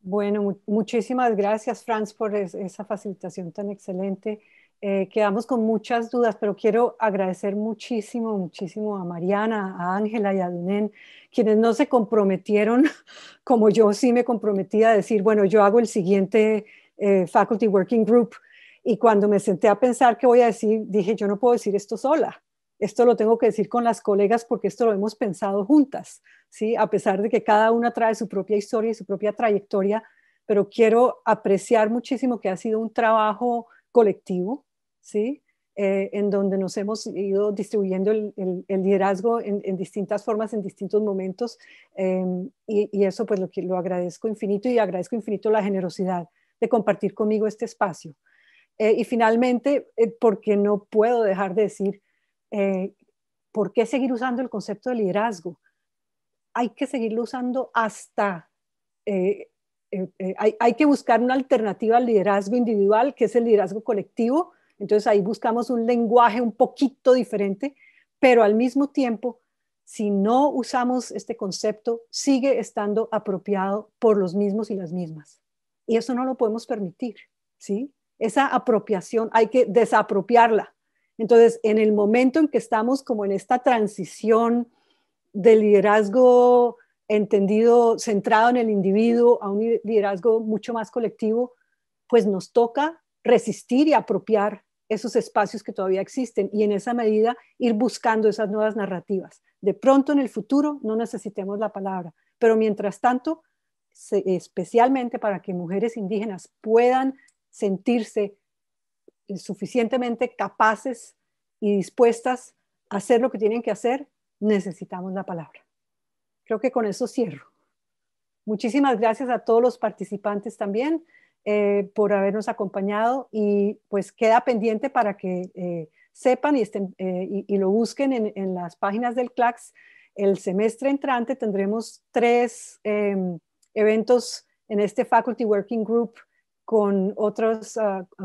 Bueno, muchísimas gracias, Franz, por esa facilitación tan excelente. Quedamos con muchas dudas, pero quiero agradecer muchísimo, muchísimo a Mariana, a Ángela y a Dunen, quienes no se comprometieron, como yo sí me comprometí a decir, bueno, yo hago el siguiente Faculty Working Group. Y cuando me senté a pensar qué voy a decir, dije, yo no puedo decir esto sola. Esto lo tengo que decir con las colegas porque esto lo hemos pensado juntas, ¿sí? A pesar de que cada una trae su propia historia y su propia trayectoria, pero quiero apreciar muchísimo que ha sido un trabajo colectivo, ¿sí? En donde nos hemos ido distribuyendo el liderazgo en distintas formas, en distintos momentos, y eso pues lo agradezco infinito, y agradezco infinito la generosidad de compartir conmigo este espacio. Y finalmente, porque no puedo dejar de decir, ¿por qué seguir usando el concepto de liderazgo? Hay que seguirlo usando hasta, hay que buscar una alternativa al liderazgo individual, que es el liderazgo colectivo. Entonces ahí buscamos un lenguaje un poquito diferente, pero al mismo tiempo, si no usamos este concepto, sigue estando apropiado por los mismos y las mismas. Y eso no lo podemos permitir, ¿sí? Esa apropiación hay que desapropiarla. Entonces, en el momento en que estamos como en esta transición del liderazgo entendido, centrado en el individuo, a un liderazgo mucho más colectivo, pues nos toca resistir y apropiar esos espacios que todavía existen, y en esa medida ir buscando esas nuevas narrativas. De pronto en el futuro no necesitemos la palabra, pero mientras tanto, especialmente para que mujeres indígenas puedan sentirse suficientemente capaces y dispuestas a hacer lo que tienen que hacer, necesitamos la palabra. Creo que con eso cierro. Muchísimas gracias a todos los participantes también por habernos acompañado, y pues queda pendiente para que sepan y lo busquen en las páginas del CLACS. El semestre entrante tendremos 3 eventos en este Faculty Working Group con otros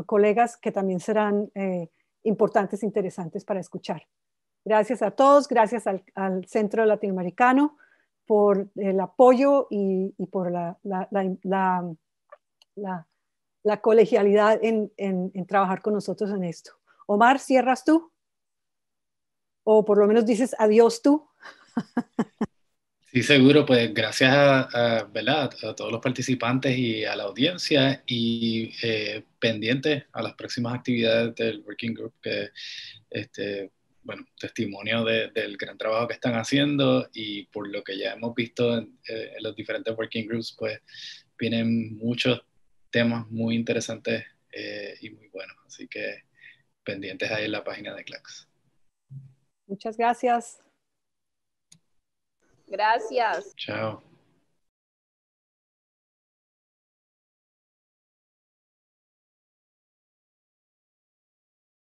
colegas que también serán importantes e interesantes para escuchar. Gracias a todos, gracias al Centro Latinoamericano por el apoyo y por la colegialidad en trabajar con nosotros en esto. Omar, ¿cierras tú? O por lo menos dices adiós tú. Sí, seguro, pues gracias ¿verdad? A todos los participantes y a la audiencia, y pendientes a las próximas actividades del Working Group, que bueno, testimonio del gran trabajo que están haciendo, y por lo que ya hemos visto en los diferentes Working Groups, pues vienen muchos temas muy interesantes y muy buenos, así que pendientes ahí en la página de CLACS. Muchas gracias. Gracias. Chao.